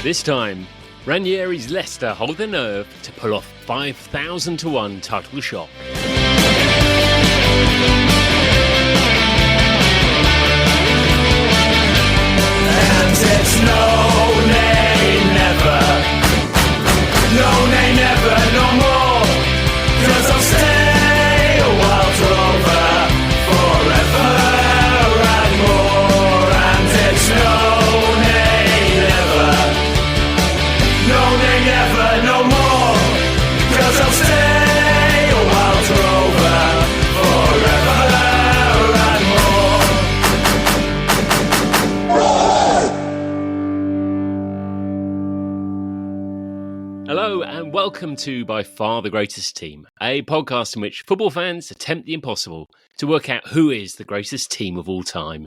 This time, Ranieri's Leicester hold the nerve to pull off 5,000 to 1 title shot. And it's no nay never, no nay never, no more, 'cause I'll stay a while over forever and more. And it's no nay never, no nay never, no more, 'cause I'll stay a while over forever and more. Hello and welcome to By Far the Greatest Team, a podcast in which football fans attempt the impossible to work out who is the greatest team of all time.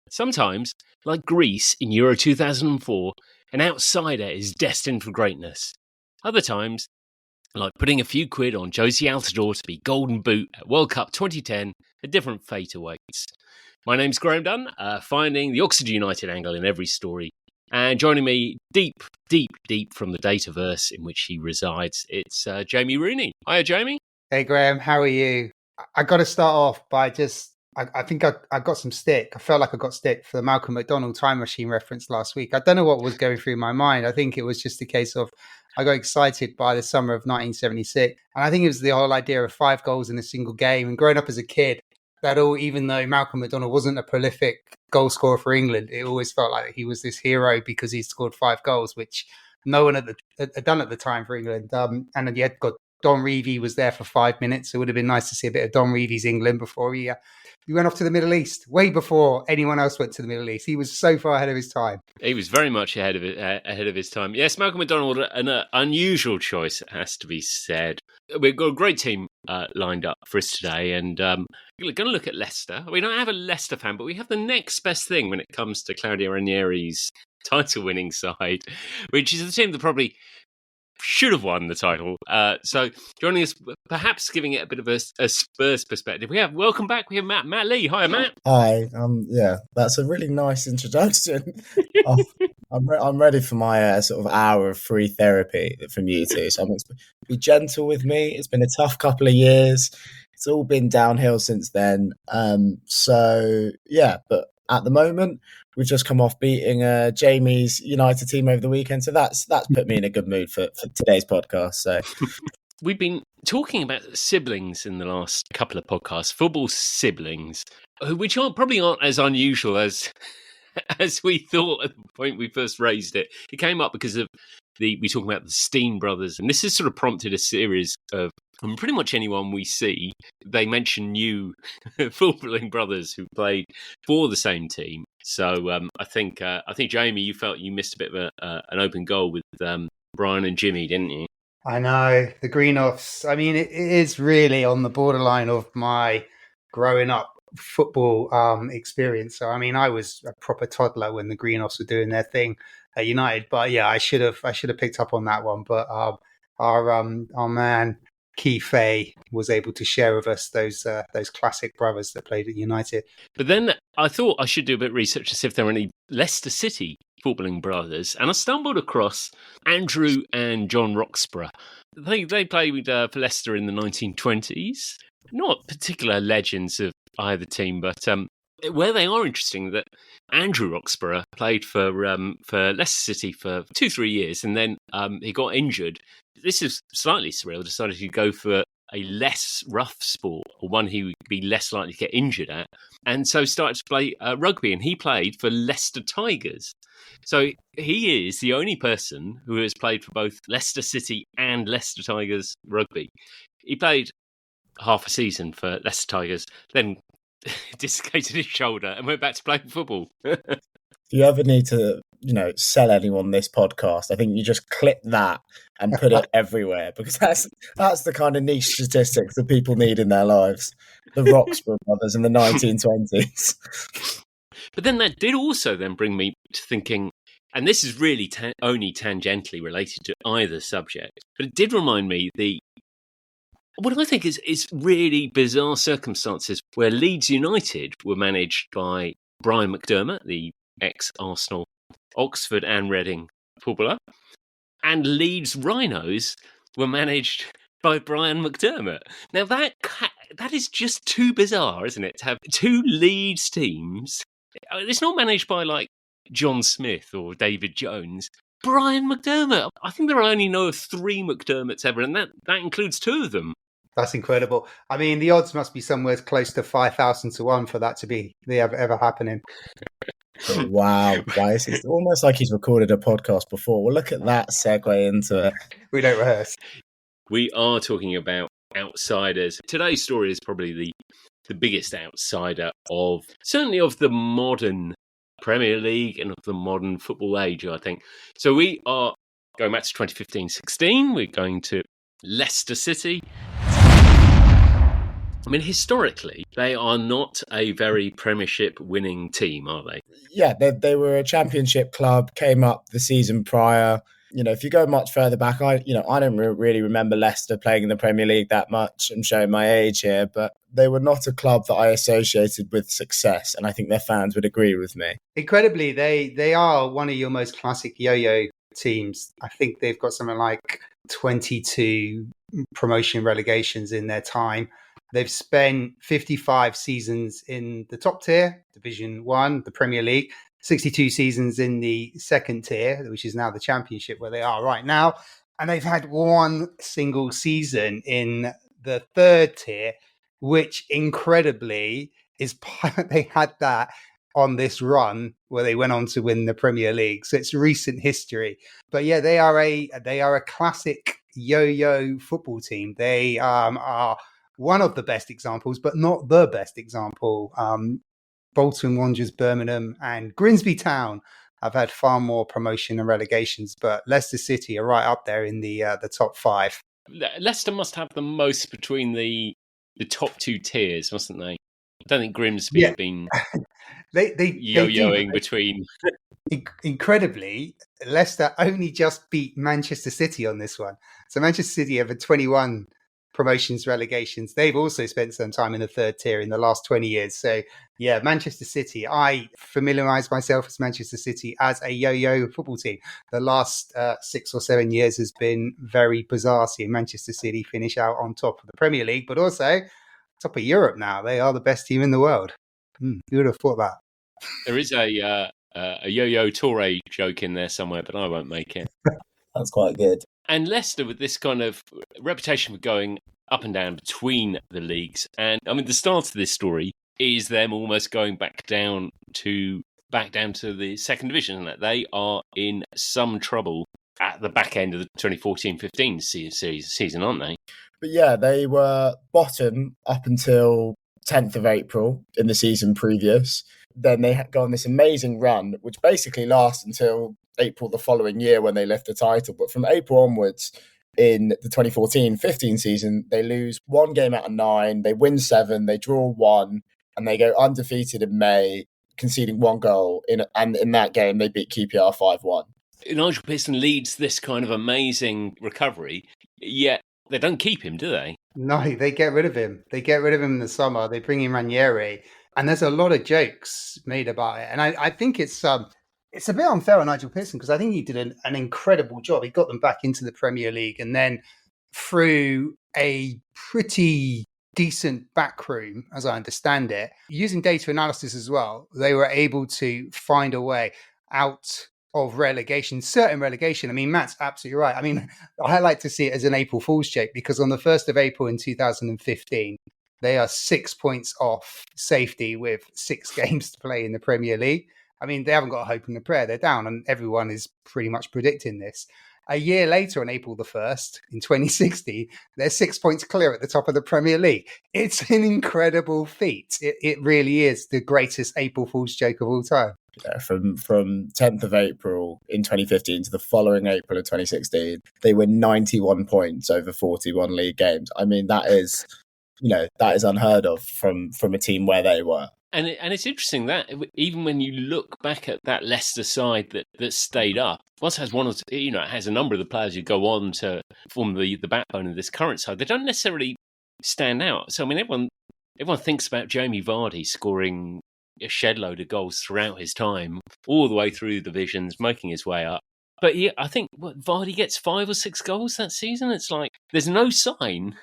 Sometimes, like Greece in Euro 2004, an outsider is destined for greatness. Other times, like putting a few quid on Josie Altidore to be Golden Boot at World Cup 2010, a different fate awaits. My name's Graham Dunn, finding the Oxford United angle in every story. And joining me deep from the dataverse in which he resides, it's Jamie Rooney. Hiya, Jamie. Hey, Graham, how are you? I got to start off by I think I got some stick. I felt like I got stick for the Malcolm McDonald time machine reference last week. I don't know what was going through my mind. I think it was just a case of I got excited by the summer of 1976. And I think it was the whole idea of 5 goals in a single game. And growing up as a kid, even though Malcolm McDonald wasn't a prolific goal scorer for England, it always felt like he was this hero because he scored 5 goals, which no one had done at the time for England. And then you had got Don Revie was there for 5 minutes. So it would have been nice to see a bit of Don Revie's England before he went off to the Middle East, way before anyone else went to the Middle East. He was so far ahead of his time. He was very much ahead of his time. Yes, Malcolm McDonald, an unusual choice, it has to be said. We've got a great team lined up for us today, and we're going to look at Leicester. We don't have a Leicester fan, but we have the next best thing when it comes to Claudio Ranieri's title-winning side, which is the team that probably should have won the title. So joining us, perhaps giving it a bit of a Spurs perspective, welcome back. We have Matt Leigh. Hi, Matt. Hi. Yeah, that's a really nice introduction. I'm ready for my sort of hour of free therapy from you two. So be gentle with me. It's been a tough couple of years. It's all been downhill since then. So yeah, but at the moment, we've just come off beating Jamie's United team over the weekend. So that's put me in a good mood for today's podcast. So we've been talking about siblings in the last couple of podcasts, football siblings, which probably aren't as unusual as we thought at the point we first raised it. It came up because of we talking about the Steen brothers, and this has sort of prompted a series of, and pretty much anyone we see, they mention new footballing brothers who played for the same team. So I think Jamie, you felt you missed a bit of an open goal with Brian and Jimmy, didn't you? I know, the Greenoffs. I mean, it is really on the borderline of my growing up football experience. So I mean, I was a proper toddler when the Greenoffs were doing their thing at United. But yeah, I should have picked up on that one. But our man Keith Fay was able to share with us those classic brothers that played at United. But then I thought I should do a bit of research to see if there were any Leicester City footballing brothers, and I stumbled across Andrew and John Roxburgh. They played for Leicester in the 1920s. Not particular legends of either team, but where they are interesting, that Andrew Roxburgh played for Leicester City for 2-3 years, and then he got injured. This is slightly surreal. Decided to go for a less rough sport, or one he would be less likely to get injured at, and so started to play rugby. And he played for Leicester Tigers. So he is the only person who has played for both Leicester City and Leicester Tigers rugby. He played half a season for Leicester Tigers, then dislocated his shoulder and went back to playing football. If you ever need to, sell anyone this podcast, I think you just clip that and put it everywhere, because that's the kind of niche statistics that people need in their lives. The Roxburgh brothers in the 1920s. But then that did also then bring me to thinking, and this is really only tangentially related to either subject, but it did remind me what I think is really bizarre circumstances where Leeds United were managed by Brian McDermott, the ex-Arsenal, Oxford and Reading footballer, and Leeds Rhinos were managed by Brian McDermott. Now that is just too bizarre, isn't it, to have two Leeds teams. It's not managed by like John Smith or David Jones. Brian McDermott. I think there are only 3 McDermotts ever, and that includes 2 of them. That's incredible. I mean, the odds must be somewhere close to 5,000 to 1 for that to be ever happening. Wow. It's almost like he's recorded a podcast before. Well, look at that segue into it. We don't rehearse. We are talking about outsiders. Today's story is probably the biggest outsider certainly of the modern Premier League and of the modern football age, I think. So we are going back to 2015-16. We're going to Leicester City. I mean, historically, they are not a very Premiership winning team, are they? Yeah, they were a Championship club, came up the season prior. If you go much further back, I don't really remember Leicester playing in the Premier League that much. I'm showing my age here, but they were not a club that I associated with success, and I think their fans would agree with me. Incredibly, they are one of your most classic yo-yo teams. I think they've got something like 22 promotion relegations in their time. They've spent 55 seasons in the top tier, Division 1, the Premier League, 62 seasons in the second tier, which is now the Championship, where they are right now. And they've had one single season in the third tier, which incredibly they had that on this run where they went on to win the Premier League. So it's recent history. But yeah, they are a classic yo-yo football team. They are one of the best examples, but not the best example. Bolton Wanderers, Birmingham and Grimsby Town have had far more promotion and relegations, but Leicester City are right up there in the top 5. Leicester must have the most between the top 2 tiers, mustn't they? I don't think Grimsby's been they yo-yoing between. Incredibly, Leicester only just beat Manchester City on this one. So Manchester City have had 21 promotions, relegations. They've also spent some time in the third tier in the last 20 years. So yeah, Manchester City, I familiarised myself as Manchester City as a yo-yo football team. The last 6 or 7 years has been very bizarre seeing Manchester City finish out on top of the Premier League, but also top of Europe now. They are the best team in the world. Who would have thought that? There is a yo-yo Toure joke in there somewhere, but I won't make it. That's quite good. And Leicester with this kind of reputation for going up and down between the leagues. And I mean, the start of this story is them almost going back down to the second division. And that they are in some trouble at the back end of the 2014-15 season, aren't they? But yeah, they were bottom up until 10th of April in the season previous. Then they had gone this amazing run, which basically lasts until April the following year when they lift the title. But from April onwards, in the 2014-15 season, they lose 1 game out of 9, they win 7, they draw 1, and they go undefeated in May, conceding 1 goal. And in that game, they beat QPR 5-1. Nigel Pearson leads this kind of amazing recovery, yet they don't keep him, do they? No, they get rid of him. They get rid of him in the summer. They bring in Ranieri. And there's a lot of jokes made about it. And I think it's a bit unfair on Nigel Pearson because I think he did an incredible job. He got them back into the Premier League and then through a pretty decent backroom, as I understand it, using data analysis as well, they were able to find a way out of relegation, certain relegation. I mean, Matt's absolutely right. I mean, I like to see it as an April Fool's joke because on the 1st of April in 2015, they are 6 points off safety with 6 games to play in the Premier League. I mean, they haven't got a hope in the prayer. They're down and everyone is pretty much predicting this. A year later, on April the 1st, in 2060, they're 6 points clear at the top of the Premier League. It's an incredible feat. It really is the greatest April Fool's joke of all time. Yeah, from 10th of April in 2015 to the following April of 2016, they win 91 points over 41 league games. I mean, that is unheard of from a team where they were. And it's interesting that even when you look back at that Leicester side that stayed up, once has one or two, it has a number of the players who go on to form the backbone of this current side. They don't necessarily stand out. So I mean, everyone thinks about Jamie Vardy scoring a shed load of goals throughout his time, all the way through the divisions, making his way up. But yeah, I think Vardy gets 5 or 6 goals that season. It's like there's no sign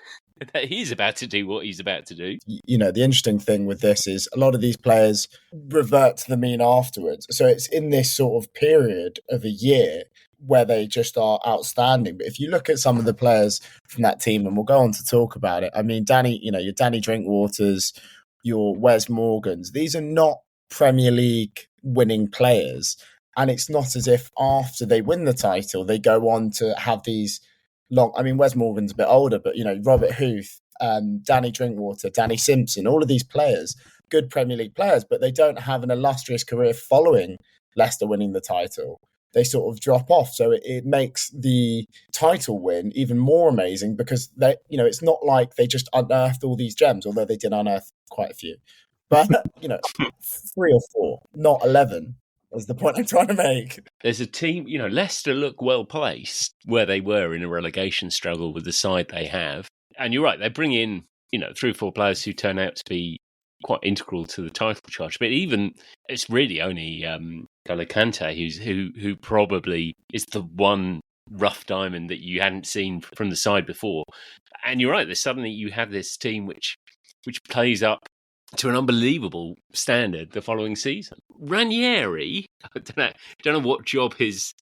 that he's about to do what he's about to do. The interesting thing with this is a lot of these players revert to the mean afterwards. So it's in this sort of period of a year where they just are outstanding. But if you look at some of the players from that team, and we'll go on to talk about it, I mean, your Danny Drinkwaters, your Wes Morgans, these are not Premier League winning players. And it's not as if after they win the title, they go on to have these long... I mean, Wes Morgan's a bit older, but, Robert Huth, Danny Drinkwater, Danny Simpson, all of these players, good Premier League players, but they don't have an illustrious career following Leicester winning the title. They sort of drop off. So it makes the title win even more amazing because it's not like they just unearthed all these gems, although they did unearth quite a few. But, 3 or 4, not 11. Is the point I'm trying to make. There's a team, Leicester look well placed where they were in a relegation struggle with the side they have. And you're right, they bring in, 3 or 4 players who turn out to be quite integral to the title charge. But even it's really only N'Golo Kante who probably is the one rough diamond that you hadn't seen from the side before. And you're right, there's suddenly you have this team which plays up to an unbelievable standard the following season. Ranieri, I don't know what job his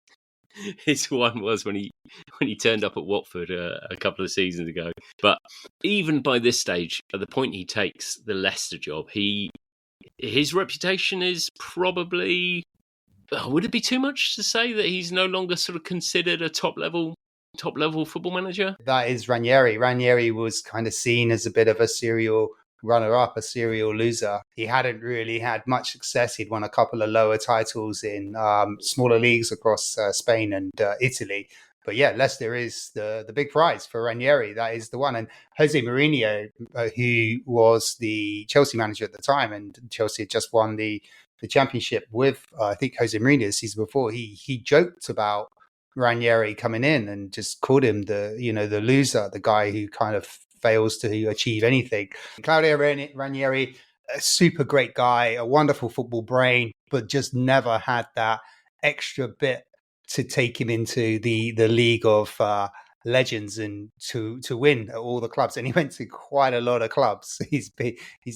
one was when he turned up at Watford a couple of seasons ago. But even by this stage, at the point he takes the Leicester job, his reputation is probably... would it be too much to say that he's no longer sort of considered a top level football manager? That is Ranieri. Ranieri was kind of seen as a bit of a serial runner-up, a serial loser. He hadn't really had much success. He'd won a couple of lower titles in smaller leagues across Spain and Italy. But yeah, Leicester is the big prize for Ranieri. That is the one. And Jose Mourinho, who was the Chelsea manager at the time, and Chelsea had just won the championship with, I think, Jose Mourinho the season before, he joked about Ranieri coming in and just called him the loser, the guy who kind of fails to achieve anything. Claudio Ranieri, a super great guy, a wonderful football brain, but just never had that extra bit to take him into the league of legends and to win at all the clubs. And he went to quite a lot of clubs. He's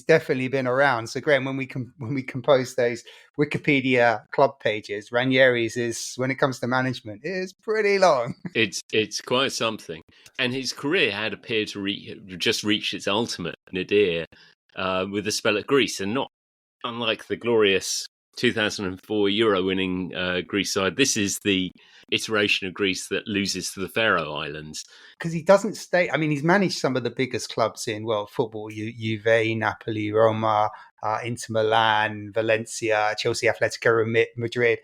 definitely been around. So Graham, when we compose those Wikipedia club pages, Ranieri's is, when it comes to management, is pretty long. It's quite something. And his career had appeared to just reach its ultimate nadir with a spell at Greece, and not unlike the glorious 2004 Euro-winning Greece side. This is the iteration of Greece that loses to the Faroe Islands. Because he doesn't stay... I mean, he's managed some of the biggest clubs in world football. Juve, Napoli, Roma, Inter Milan, Valencia, Chelsea, Atletico Madrid.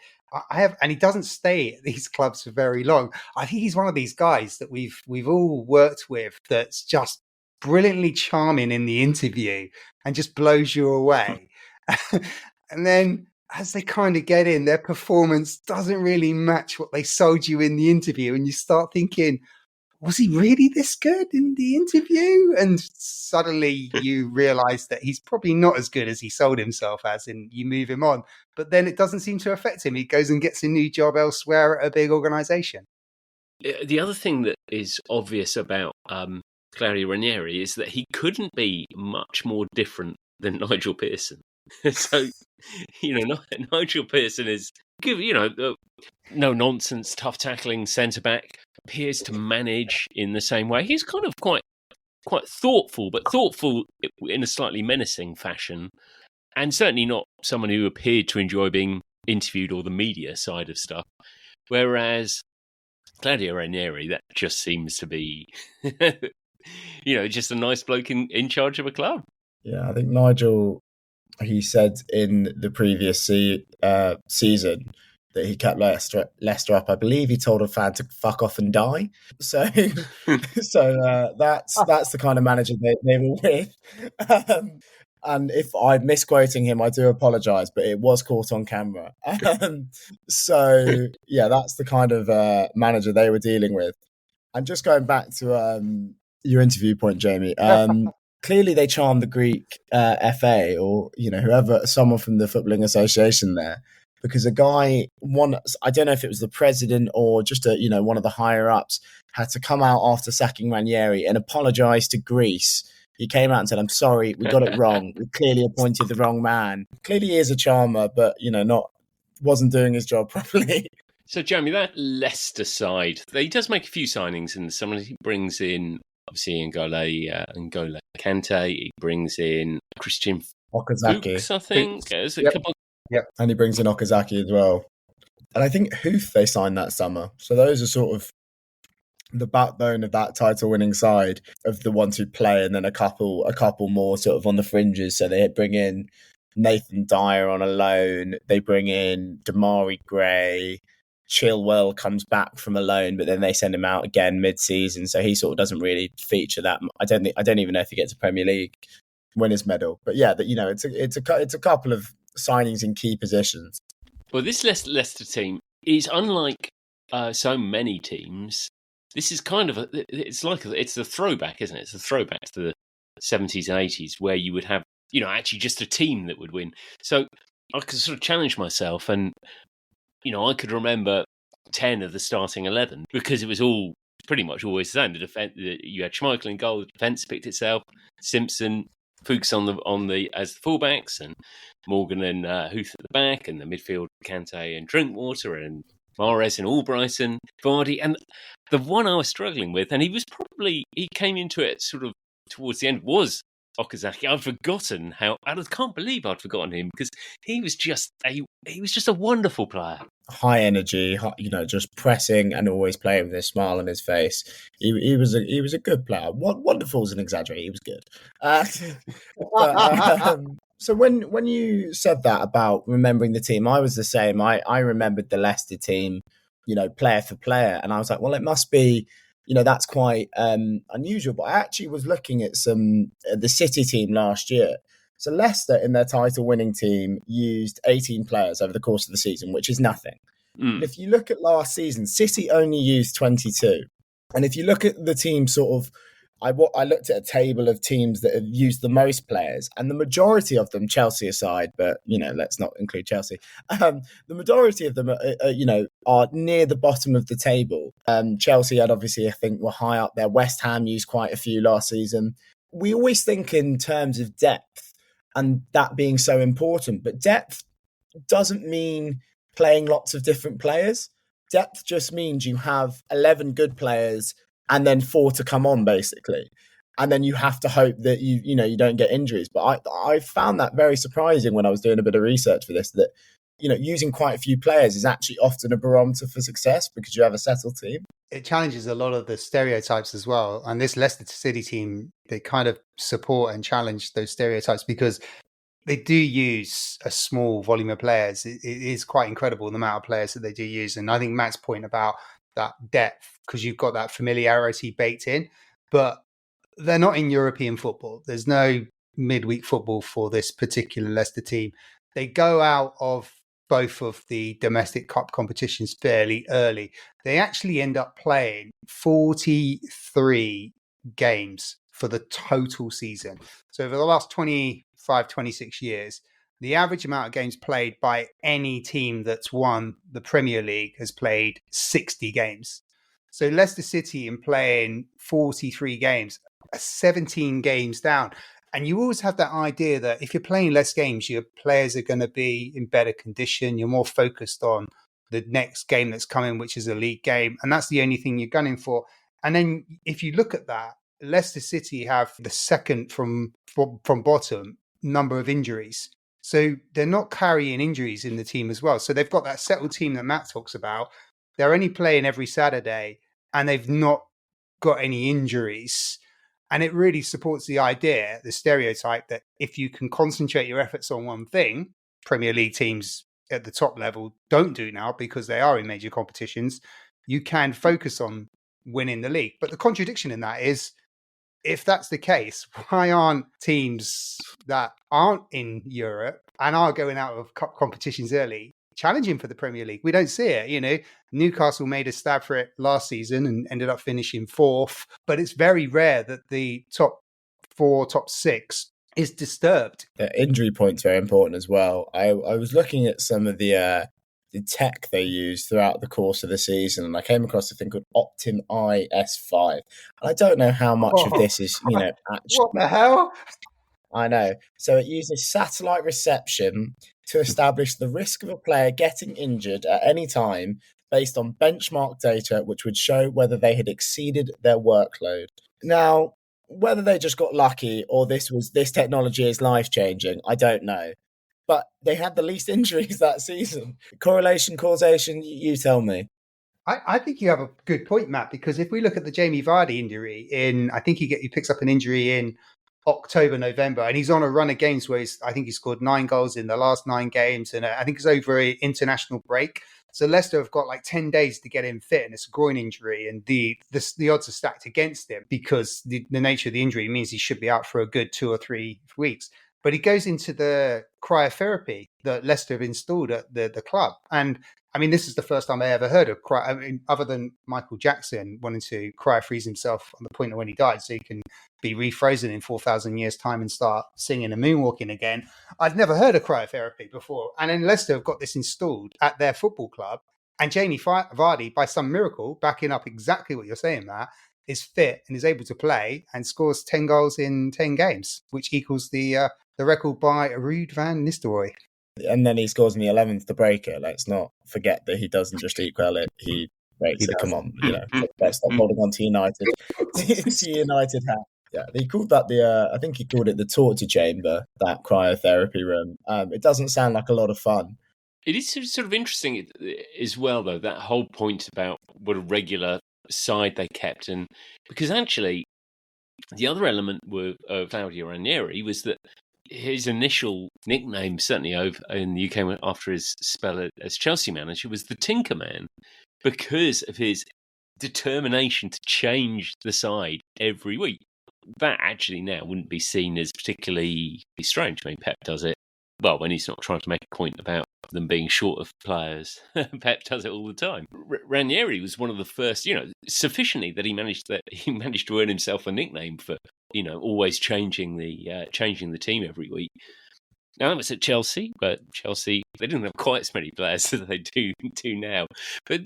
And he doesn't stay at these clubs for very long. I think he's one of these guys that we've all worked with that's just brilliantly charming in the interview and just blows you away. And then as they kind of get in, their performance doesn't really match what they sold you in the interview. And you start thinking, was he really this good in the interview? And suddenly you realize that he's probably not as good as he sold himself as, and you move him on. But then it doesn't seem to affect him. He goes and gets a new job elsewhere at a big organization. The other thing that is obvious about Claudio Ranieri is that he couldn't be much more different than Nigel Pearson. So, Nigel Pearson is, no nonsense, tough tackling centre back, appears to manage in the same way. He's kind of quite thoughtful, but thoughtful in a slightly menacing fashion, and certainly not someone who appeared to enjoy being interviewed or the media side of stuff. Whereas Claudio Ranieri, that just seems to be, just a nice bloke in charge of a club. Yeah, I think Nigel, he said in the previous season that he kept Leicester up. I believe he told a fan to fuck off and die. So that's the kind of manager they were with. And if I'm misquoting him, I do apologise, but it was caught on camera. So, yeah, that's the kind of manager they were dealing with. And just going back to your interview point, Jamie, clearly they charmed the Greek FA or, whoever, someone from the Footballing Association there. Because a guy, I don't know if it was the president or just one of the higher ups, had to come out after sacking Ranieri and apologise to Greece. He came out and said, "I'm sorry, we got it wrong. We clearly appointed the wrong man." Clearly he is a charmer, but wasn't doing his job properly. So, Jamie, that Leicester side, he does make a few signings in the summer. He brings in, obviously, N'Golo Kante. He brings in Christian Okazaki, Fuchs, I think. There's a Yep. couple. Yep. And he brings in Okazaki as well. And I think Huth they signed that summer. So those are sort of the backbone of that title-winning side of the ones who play, and then a couple more sort of on the fringes. So they bring in Nathan Dyer on a loan. They bring in Damari Gray. Chilwell comes back from a loan, but then they send him out again mid-season. So he sort of doesn't really feature that. I don't even know if he gets a Premier League winners medal. But yeah, it's a couple of signings in key positions. Well, this Leicester team is unlike so many teams. This is kind of it's a throwback, isn't it? It's a throwback to the 70s and 80s where you would have, actually just a team that would win. So I could sort of challenge myself and, I could remember 10 of the starting 11 because it was all pretty much always the same. The defense, you had Schmeichel in goal, the defence picked itself, Simpson, Fuchs on the as the fullbacks, and Morgan and Huth at the back, and the midfield Kante and Drinkwater and Mahrez and Albrighton, Vardy, and the one I was struggling with, and he came into it sort of towards the end, was Okazaki. I'd forgotten I can't believe I'd forgotten him because he was just a wonderful player. High energy, just pressing and always playing with a smile on his face. He was a good player. Wonderful is an exaggerate. He was good. So when you said that about remembering the team, I was the same. I remembered the Leicester team, player for player, and I was like, well, it must be. That's quite unusual. But I actually was looking at the City team last year. So Leicester, in their title-winning team, used 18 players over the course of the season, which is nothing. And if you look at last season, City only used 22. And if you look at the team sort of, I looked at a table of teams that have used the most players, and the majority of them, Chelsea aside, but let's not include Chelsea. The majority of them, are near the bottom of the table. Chelsea had obviously, I think, were high up there. West Ham used quite a few last season. We always think in terms of depth, and that being so important, but depth doesn't mean playing lots of different players. Depth just means you have 11 good players and then 4 to come on, basically. And then you have to hope that you don't get injuries. But I found that very surprising when I was doing a bit of research for this, that using quite a few players is actually often a barometer for success because you have a settled team. It challenges a lot of the stereotypes as well. And this Leicester City team, they kind of support and challenge those stereotypes because they do use a small volume of players. It is quite incredible the amount of players that they do use. And I think Matt's point about that depth, because you've got that familiarity baked in, but they're not in European football. There's no midweek football for this particular Leicester team. They go out of both of the domestic cup competitions fairly early. They actually end up playing 43 games for the total season. So over the last 25, 26 years, the average amount of games played by any team that's won the Premier League has played 60 games. So Leicester City in playing 43 games, 17 games down. And you always have that idea that if you're playing less games, your players are going to be in better condition. You're more focused on the next game that's coming, which is a league game. And that's the only thing you're gunning for. And then if you look at that, Leicester City have the second from bottom number of injuries. So they're not carrying injuries in the team as well. So they've got that settled team that Matt talks about. They're only playing every Saturday and they've not got any injuries. And it really supports the idea, the stereotype that if you can concentrate your efforts on one thing, Premier League teams at the top level don't do now because they are in major competitions, you can focus on winning the league. But the contradiction in that is if that's the case, why aren't teams that aren't in Europe and are going out of competitions early challenging for the Premier League? We don't see it. Newcastle made a stab for it last season and ended up finishing 4th, but it's very rare that the top 4, top 6 is disturbed. The injury point's very important as well. I was looking at some of the tech they use throughout the course of the season, and I came across a thing called Optim IS5. And I don't know how much of this is, actually. What the hell? I know. So it uses satellite reception to establish the risk of a player getting injured at any time based on benchmark data, which would show whether they had exceeded their workload. Now, whether they just got lucky or this technology is life-changing, I don't know. But they had the least injuries that season. Correlation, causation, you tell me. I think you have a good point, Matt, because if we look at the Jamie Vardy injury I think he picks up an injury in October, November, and he's on a run of games where I think he scored 9 goals in the last 9 games, and I think it's over an international break. So Leicester have got like 10 days to get him fit, and it's a groin injury, and the odds are stacked against him because the nature of the injury means he should be out for a good 2 or 3 weeks. But he goes into the cryotherapy that Leicester have installed at the club. And I mean, this is the first time I ever heard of other than Michael Jackson wanting to cryo-freeze himself on the point of when he died so he can be refrozen in 4,000 years' time and start singing and moonwalking again. I'd never heard of cryotherapy before. And then Leicester have got this installed at their football club. And Jamie Vardy, by some miracle, backing up exactly what you're saying, Matt, is fit and is able to play and scores 10 goals in 10 games, which equals the record by Ruud van Nistelrooy. And then he scores in the 11th to break it. Let's not forget that he doesn't just equal it, he breaks it. Come on, let's stop holding on to United. to United hat. Yeah, he called that I think he called it the torture chamber, that cryotherapy room. It doesn't sound like a lot of fun. It is sort of interesting as well, though, that whole point about what a regular side they kept. And because actually, the other element of Claudio Ranieri was that his initial nickname, certainly over in the UK after his spell as Chelsea manager, was the Tinker Man, because of his determination to change the side every week. That actually now wouldn't be seen as particularly strange. I mean, Pep does it, well, when he's not trying to make a point about them being short of players. Pep does it all the time. Ranieri was one of the first, sufficiently that he managed to earn himself a nickname for, always changing the team every week. Now, that was at Chelsea, but Chelsea, they didn't have quite as many players as they do now. But,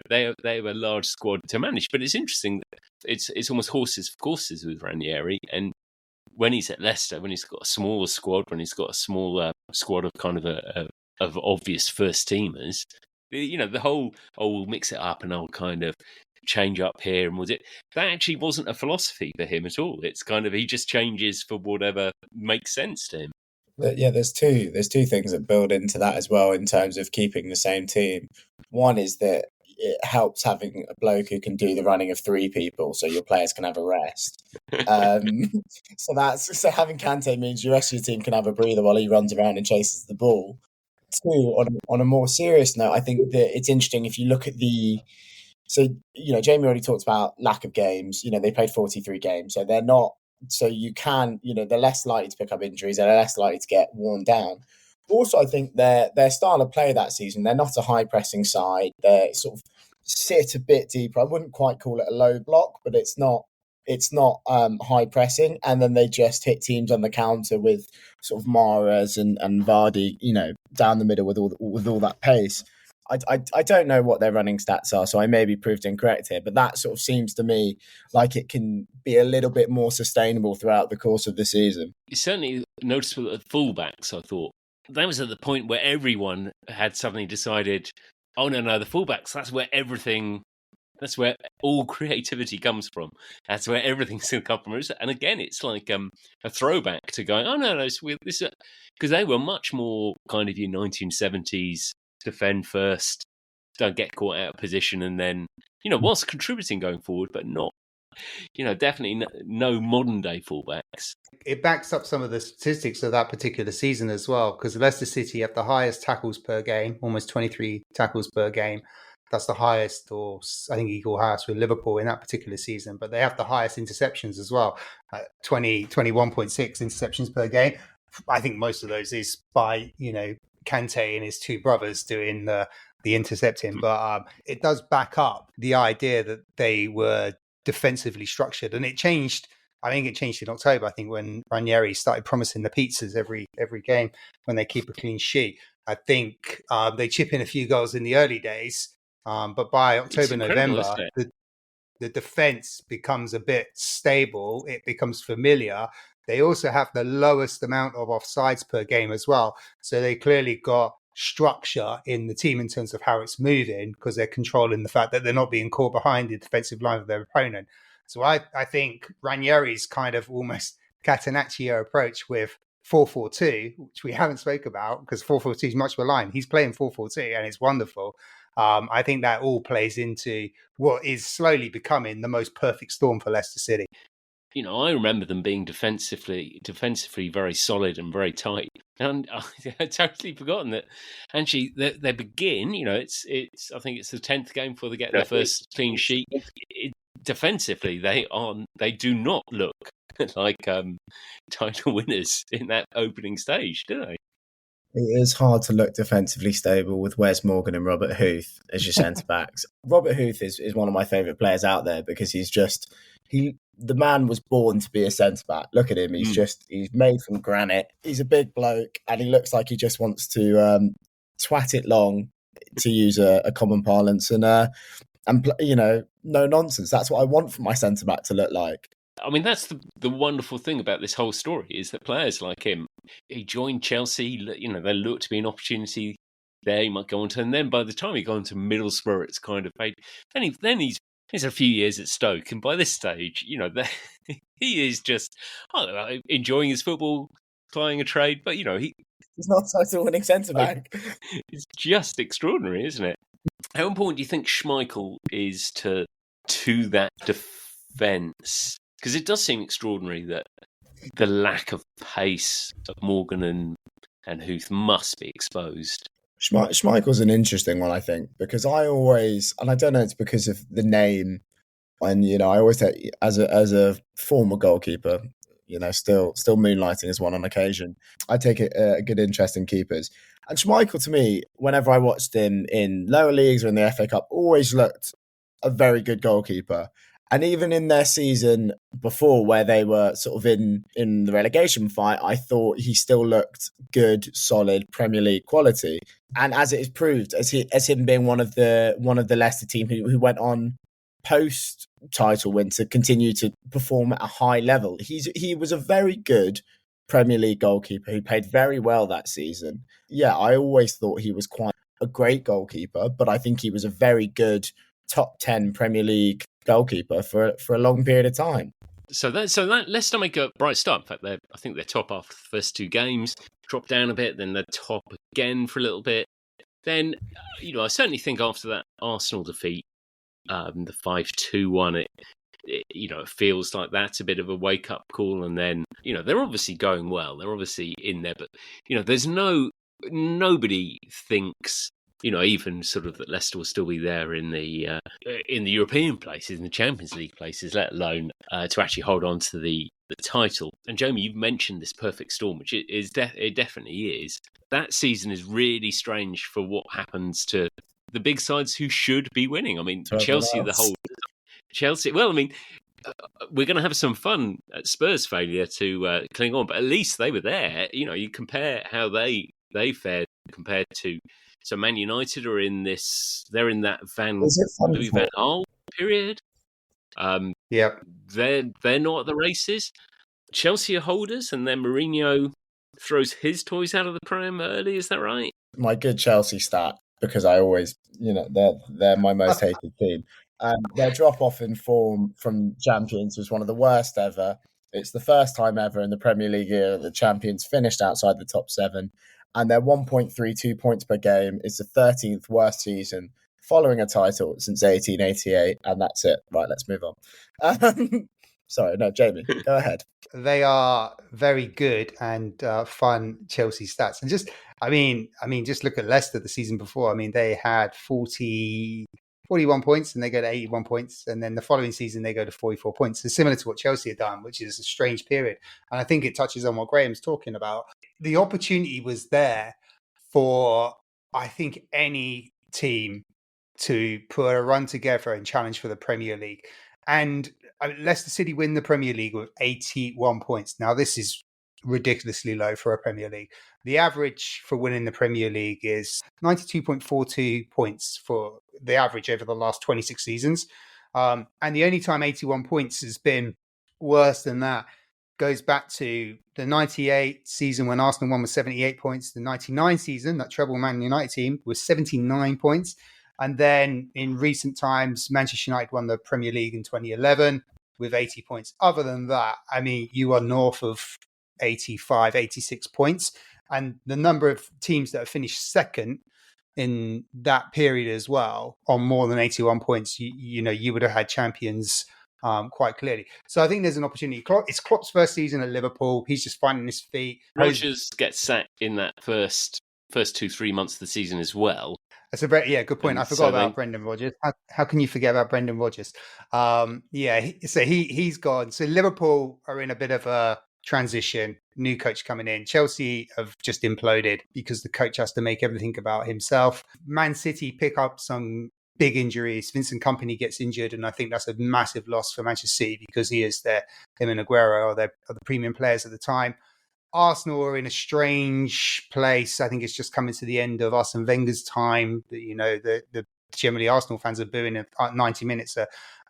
they have a large squad to manage. But it's interesting that it's almost horses for courses with Ranieri. And when he's at Leicester, when he's got a smaller squad, when he's got a smaller squad of kind of of obvious first teamers, the whole, we'll mix it up and I'll kind of change up here. And that actually wasn't a philosophy for him at all. It's kind of, he just changes for whatever makes sense to him. Yeah, there's two things that build into that as well in terms of keeping the same team. One is that it helps having a bloke who can do the running of 3 people, so your players can have a rest. So having Kante means the rest of your team can have a breather while he runs around and chases the ball. 2, on a more serious note, I think that it's interesting if you look at Jamie already talked about lack of games. They played 43 games, so they're not. So you can, they're less likely to pick up injuries. They're less likely to get worn down. Also, I think their style of play that season, they're not a high pressing side. They sort of sit a bit deeper. I wouldn't quite call it a low block, but it's not high pressing. And then they just hit teams on the counter with sort of Mahrez and Vardy, down the middle with all that pace. I don't know what their running stats are, so I may be proved incorrect here, but that sort of seems to me like it can be a little bit more sustainable throughout the course of the season. It's certainly noticeable at fullbacks, I thought. That was at the point where everyone had suddenly decided, oh, no, the fullbacks, that's where all creativity comes from. That's where everything's going to come from. And again, it's like a throwback to going, oh, no, because they were much more kind of your 1970s defend first, don't get caught out of position, and then, whilst contributing going forward, but not, definitely no modern day fullbacks. It backs up some of the statistics of that particular season as well, because Leicester City have the highest tackles per game, almost 23 tackles per game. That's the highest, or I think equal highest with Liverpool in that particular season. But they have the highest interceptions as well, 21.6 interceptions per game. I think most of those is by, Kante and his two brothers doing the intercepting. But it does back up the idea that they were defensively structured. And it changed. I think it changed in October, I think, when Ranieri started promising the pizzas every game when they keep a clean sheet. I think they chip in a few goals in the early days. But by October, November, the defense becomes a bit stable. It becomes familiar. They also have the lowest amount of offsides per game as well. So they clearly got structure in the team in terms of how it's moving, because they're controlling the fact that they're not being caught behind the defensive line of their opponent. So I think Ranieri's kind of almost Catenaccio approach with 4-4-2, which we haven't spoke about, because 4-4-2 is much maligned. He's playing 4-4-2 and it's wonderful. I think that all plays into what is slowly becoming the most perfect storm for Leicester City. I remember them being defensively very solid and very tight, and I'd totally forgotten that. Actually, they begin. I think it's the 10th game before they get their first clean sheet. Defensively, they do not look like title winners in that opening stage, do they? It is hard to look defensively stable with Wes Morgan and Robert Huth as your centre backs. Robert Huth is one of my favourite players out there, because the man was born to be a centre back. Look at him; he's made from granite. He's a big bloke, and he looks like he just wants to twat it long, to use a common parlance, and no nonsense. That's what I want for my centre back to look like. I mean, that's the wonderful thing about this whole story, is that players like him, he joined Chelsea, there looked to be an opportunity there. He might go on to, and then by the time he got into Middlesbrough, it's kind of fade. Then he's a few years at Stoke, and by this stage, he is just enjoying his football, plying a trade. But he's not title winning centre back. It's just extraordinary, isn't it? How important do you think Schmeichel is to that defence? Because it does seem extraordinary that the lack of pace of Morgan and Huth must be exposed. Schmeichel's an interesting one, I think, because I always, and I don't know, it's because of the name, and I always say, as a former goalkeeper, still moonlighting as one on occasion, I take a good interest in keepers. And Schmeichel, to me, whenever I watched him in lower leagues or in the FA Cup, always looked a very good goalkeeper. And even in their season before, where they were sort of in the relegation fight, I thought he still looked good, solid Premier League quality. And as it is proved, as him being one of the Leicester team who went on post title win to continue to perform at a high level, he was a very good Premier League goalkeeper who played very well that season. Yeah, I always thought he was quite a great goalkeeper, but I think he was a very good top 10 Premier League goalkeeper for a long period of time. So that Leicester make a bright start. In fact, I think they're top after the first two games, drop down a bit, then they're top again for a little bit. Then, I certainly think after that Arsenal defeat, the 5-2 one, it feels like that's a bit of a wake up call. And then, they're obviously going well. They're obviously in there, but there's nobody thinks, even sort of that Leicester will still be there in the European places, in the Champions League places, let alone to actually hold on to the title. And Jamie, you've mentioned this perfect storm, which it definitely is. That season is really strange for what happens to the big sides who should be winning. I mean, Chelsea. Well, I mean, we're going to have some fun at Spurs' failure to cling on, but at least they were there. You compare how they fared compared to. So Man United are in this. They're in that Van Gaal period. Yeah, they're not at the races. Chelsea are holders, and then Mourinho throws his toys out of the Prem early. Is that right? My good Chelsea stat, because I always, they're my most hated team. Their drop off in form from Champions was one of the worst ever. It's the first time ever in the Premier League year that the Champions finished outside the top 7. And their 1.32 points per game is the 13th worst season following a title since 1888. And that's it. Right, let's move on. Sorry, no, Jamie, go ahead. They are very good and fun Chelsea stats. And just look at Leicester the season before. I mean, they had 41 points and they go to 81 points. And then the following season, they go to 44 points. It's similar to what Chelsea had done, which is a strange period. And I think it touches on what Graham's talking about. The opportunity was there for, I think, any team to put a run together and challenge for the Premier League. And Leicester City win the Premier League with 81 points. Now, this is ridiculously low for a Premier League. The average for winning the Premier League is 92.42 points for the average over the last 26 seasons. And the only time 81 points has been worse than that goes back to the 98 season when Arsenal won with 78 points. The 99 season, that treble Man United team, was 79 points. And then in recent times, Manchester United won the Premier League in 2011 with 80 points. Other than that, I mean, you are north of 85, 86 points. And the number of teams that have finished second in that period as well on more than 81 points, you would have had champions quite clearly. So I think there's an opportunity. It's Klopp's first season at Liverpool. He's just finding his feet. Rodgers gets sacked in that first 2-3 months of the season as well. That's a very good point. I forgot about Brendan Rodgers. How can you forget about Brendan Rodgers? He's gone. So Liverpool are in a bit of a transition. New coach coming in. Chelsea have just imploded because the coach has to make everything about himself. Man City pick up some big injuries. Vincent Kompany gets injured, and I think that's a massive loss for Manchester City because him and Aguero are the premium players at the time. Arsenal are in a strange place. I think it's just coming to the end of Arsene Wenger's time. The generally Arsenal fans are booing at 90 minutes at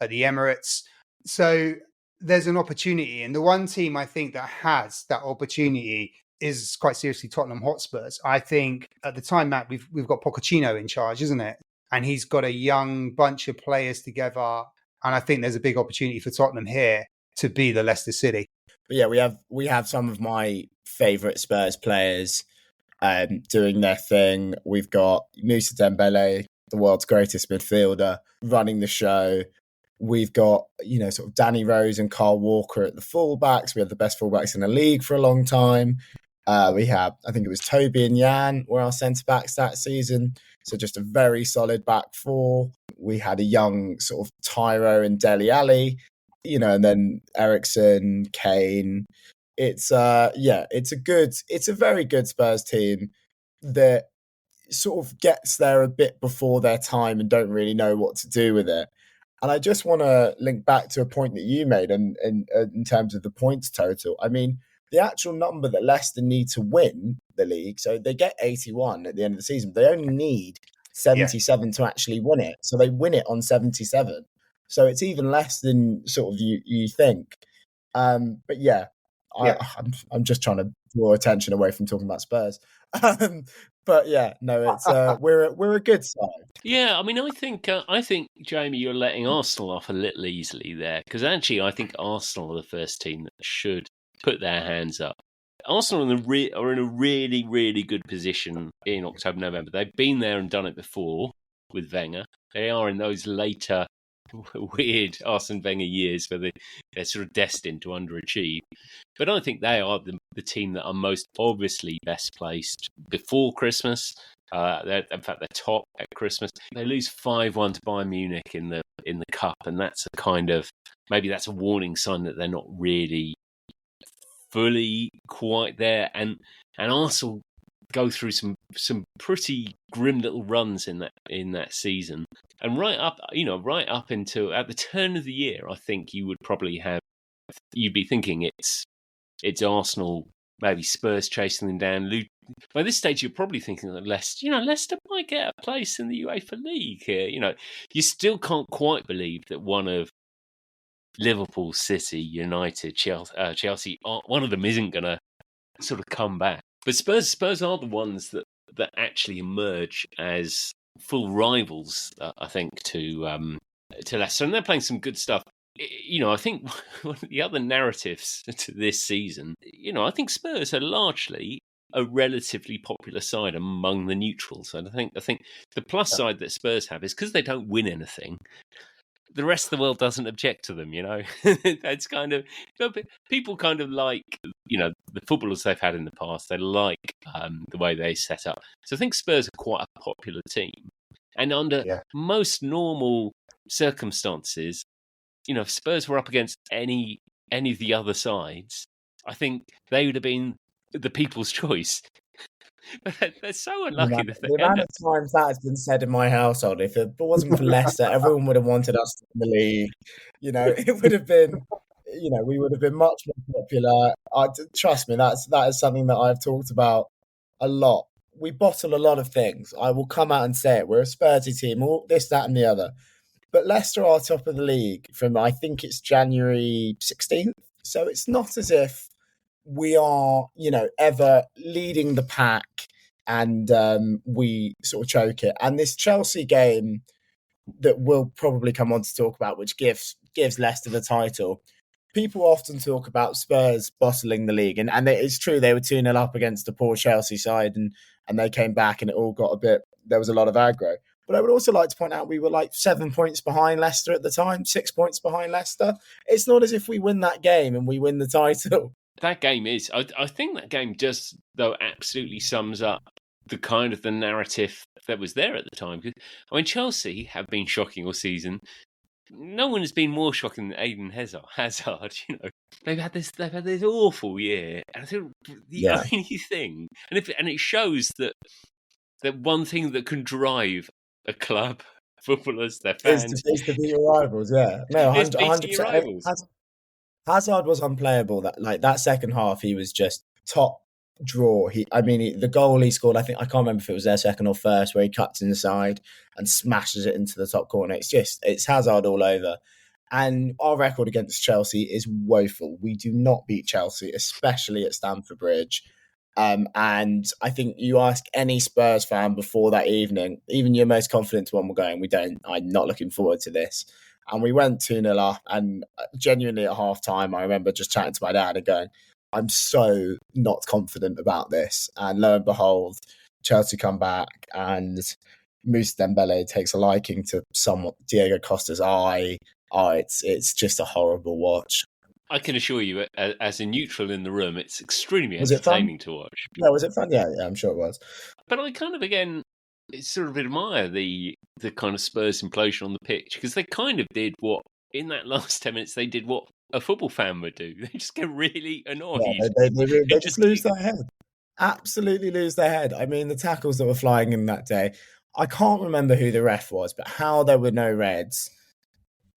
the Emirates. So there's an opportunity. And the one team I think that has that opportunity is quite seriously Tottenham Hotspurs. I think at the time, Matt, we've got Pochettino in charge, isn't it? And he's got a young bunch of players together. And I think there's a big opportunity for Tottenham here to be the Leicester City. But yeah, we have some of my favourite Spurs players doing their thing. We've got Moussa Dembele, the world's greatest midfielder, running the show. We've got, sort of Danny Rose and Carl Walker at the fullbacks. We have the best fullbacks in the league for a long time. We have, I think it was Toby and Jan were our centre-backs that season. So just a very solid back four. We had a young sort of Tyro and Dele Alli, and then Ericsson, Kane. It's a very good Spurs team that sort of gets there a bit before their time and don't really know what to do with it. And I just want to link back to a point that you made in terms of the points total. I mean, the actual number that Leicester need to win the league, so they get 81 at the end of the season. They only need 77 to actually win it. So they win it on 77. So it's even less than sort of you think. But yeah, I'm just trying to draw attention away from talking about Spurs. But yeah, no, it's we're a good side. Yeah, I mean, I think Jamie, you're letting Arsenal off a little easily there because actually, I think Arsenal are the first team that should put their hands up. Arsenal are in a really, really good position in October, November. They've been there and done it before with Wenger. They are in those later weird Arsene Wenger years where they're sort of destined to underachieve. But I think they are the team that are most obviously best placed before Christmas. In fact, they're top at Christmas. They lose 5-1 to Bayern Munich in the cup, and that's a kind of maybe that's a warning sign that they're not really fully quite there. And Arsenal go through some pretty grim little runs in that season, and right up into at the turn of the year, I think you'd be thinking it's Arsenal, maybe Spurs chasing them down. By this stage, you're probably thinking that Leicester might get a place in the UEFA League here. You still can't quite believe that one of Liverpool, City, United, Chelsea, one of them isn't going to sort of come back. But Spurs are the ones that actually emerge as full rivals, I think, to Leicester, and they're playing some good stuff. I think one of the other narratives to this season, I think Spurs are largely a relatively popular side among the neutrals. And I think the plus side that Spurs have is because they don't win anything. the rest of the world doesn't object to them, That's kind of, people kind of like, the footballers they've had in the past, they like the way they set up. So I think Spurs are quite a popular team. And under most normal circumstances, if Spurs were up against any of the other sides, I think they would have been the people's choice. But they're so unlucky that the amount of times that has been said in my household, if it wasn't for Leicester, everyone would have wanted us to win the league. It would have been, we would have been much more popular. Trust me, that is something that I've talked about a lot. We bottle a lot of things. I will come out and say it. We're a Spursy team, all this, that, and the other. But Leicester are top of the league from, I think it's January 16th. So it's not as if we are, ever leading the pack and we sort of choke it. And this Chelsea game that we'll probably come on to talk about, which gives Leicester the title. People often talk about Spurs bottling the league. And it's true, they were 2-0 up against the poor Chelsea side and they came back and it all got there was a lot of aggro. But I would also like to point out we were like 7 points behind Leicester at the time, 6 points behind Leicester. It's not as if we win that game and we win the title. That game is. I think that game just, though, absolutely sums up the kind of the narrative that was there at the time. Chelsea have been shocking all season. No one has been more shocking than Eden Hazard. They've had this awful year. And I think the only thing, and it shows that one thing that can drive a club, footballers, their fans, is to beat your rivals. Yeah, no, 100%. Hazard was unplayable. That second half, he was just top draw. The goal he scored, I can't remember if it was their second or first, where he cuts inside and smashes it into the top corner. It's Hazard all over. And our record against Chelsea is woeful. We do not beat Chelsea, especially at Stamford Bridge. And I think you ask any Spurs fan before that evening, even your most confident one will go, I'm not looking forward to this. And we went 2-0 up, and genuinely at half time, I remember just chatting to my dad and going, I'm so not confident about this. And lo and behold, Chelsea come back and Moussa Dembele takes a liking to somewhat Diego Costa's eye. It's just a horrible watch. I can assure you, as a neutral in the room, it's extremely entertaining to watch. Yeah, was it fun? Yeah, I'm sure it was. But I kind of, again, sort of admire the kind of Spurs implosion on the pitch, because they kind of did what, in that last 10 minutes, they did what a football fan would do. They just get really annoyed. Yeah, they just lose their head. Absolutely lose their head. The tackles that were flying in that day, I can't remember who the ref was, but how there were no reds.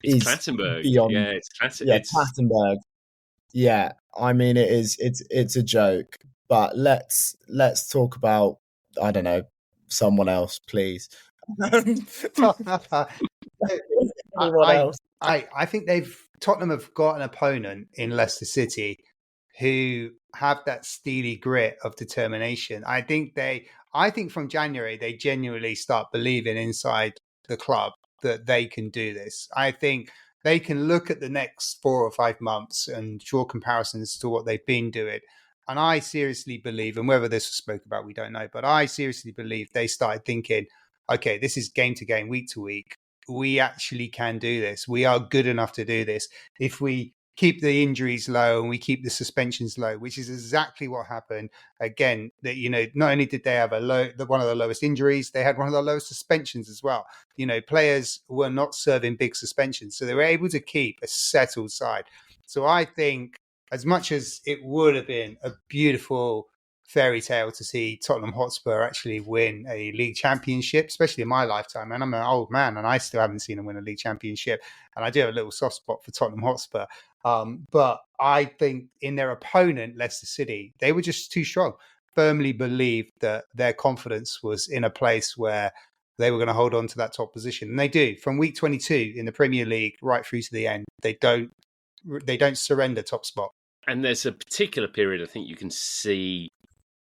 It's Clattenburg. Beyond, it's Clattenburg. Yeah, it's a joke. But let's talk about, I don't know, someone else, please. I think Tottenham have got an opponent in Leicester City who have that steely grit of determination. I think from January they genuinely start believing inside the club that they can do this. I think they can look at the next 4 or 5 months and draw comparisons to what they've been doing. And I seriously believe, and whether this was spoken about, we don't know, but I seriously believe they started thinking, okay, this is game to game, week to week. We actually can do this. We are good enough to do this. If we keep the injuries low and we keep the suspensions low, which is exactly what happened. Again, that not only did they have one of the lowest injuries, they had one of the lowest suspensions as well. Players were not serving big suspensions, so they were able to keep a settled side. So I think, as much as it would have been a beautiful fairy tale to see Tottenham Hotspur actually win a league championship, especially in my lifetime, and I'm an old man and I still haven't seen them win a league championship, and I do have a little soft spot for Tottenham Hotspur. But I think in their opponent, Leicester City, they were just too strong. Firmly believed that their confidence was in a place where they were going to hold on to that top position. And they do. From week 22 in the Premier League right through to the end, they don't surrender top spot. And there's a particular period I think you can see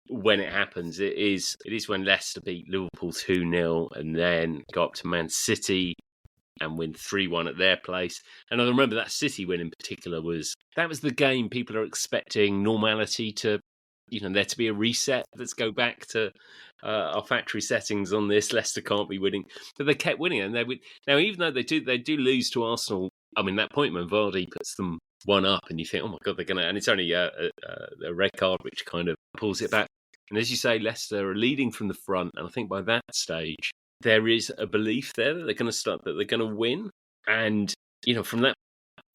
when it happens. It is when Leicester beat Liverpool 2-0 and then go up to Man City and win 3-1 at their place. And I remember that City win in particular was the game people are expecting normality to there to be a reset. Let's go back to our factory settings on this. Leicester can't be winning, but they kept winning, and they would now, even though they do lose to Arsenal. I mean, that point when Vardy puts them one up, and you think, oh my god, they're gonna, and it's only a red card which kind of pulls it back. And as you say, Leicester are leading from the front, and I think by that stage there is a belief there that they're going to win, and from that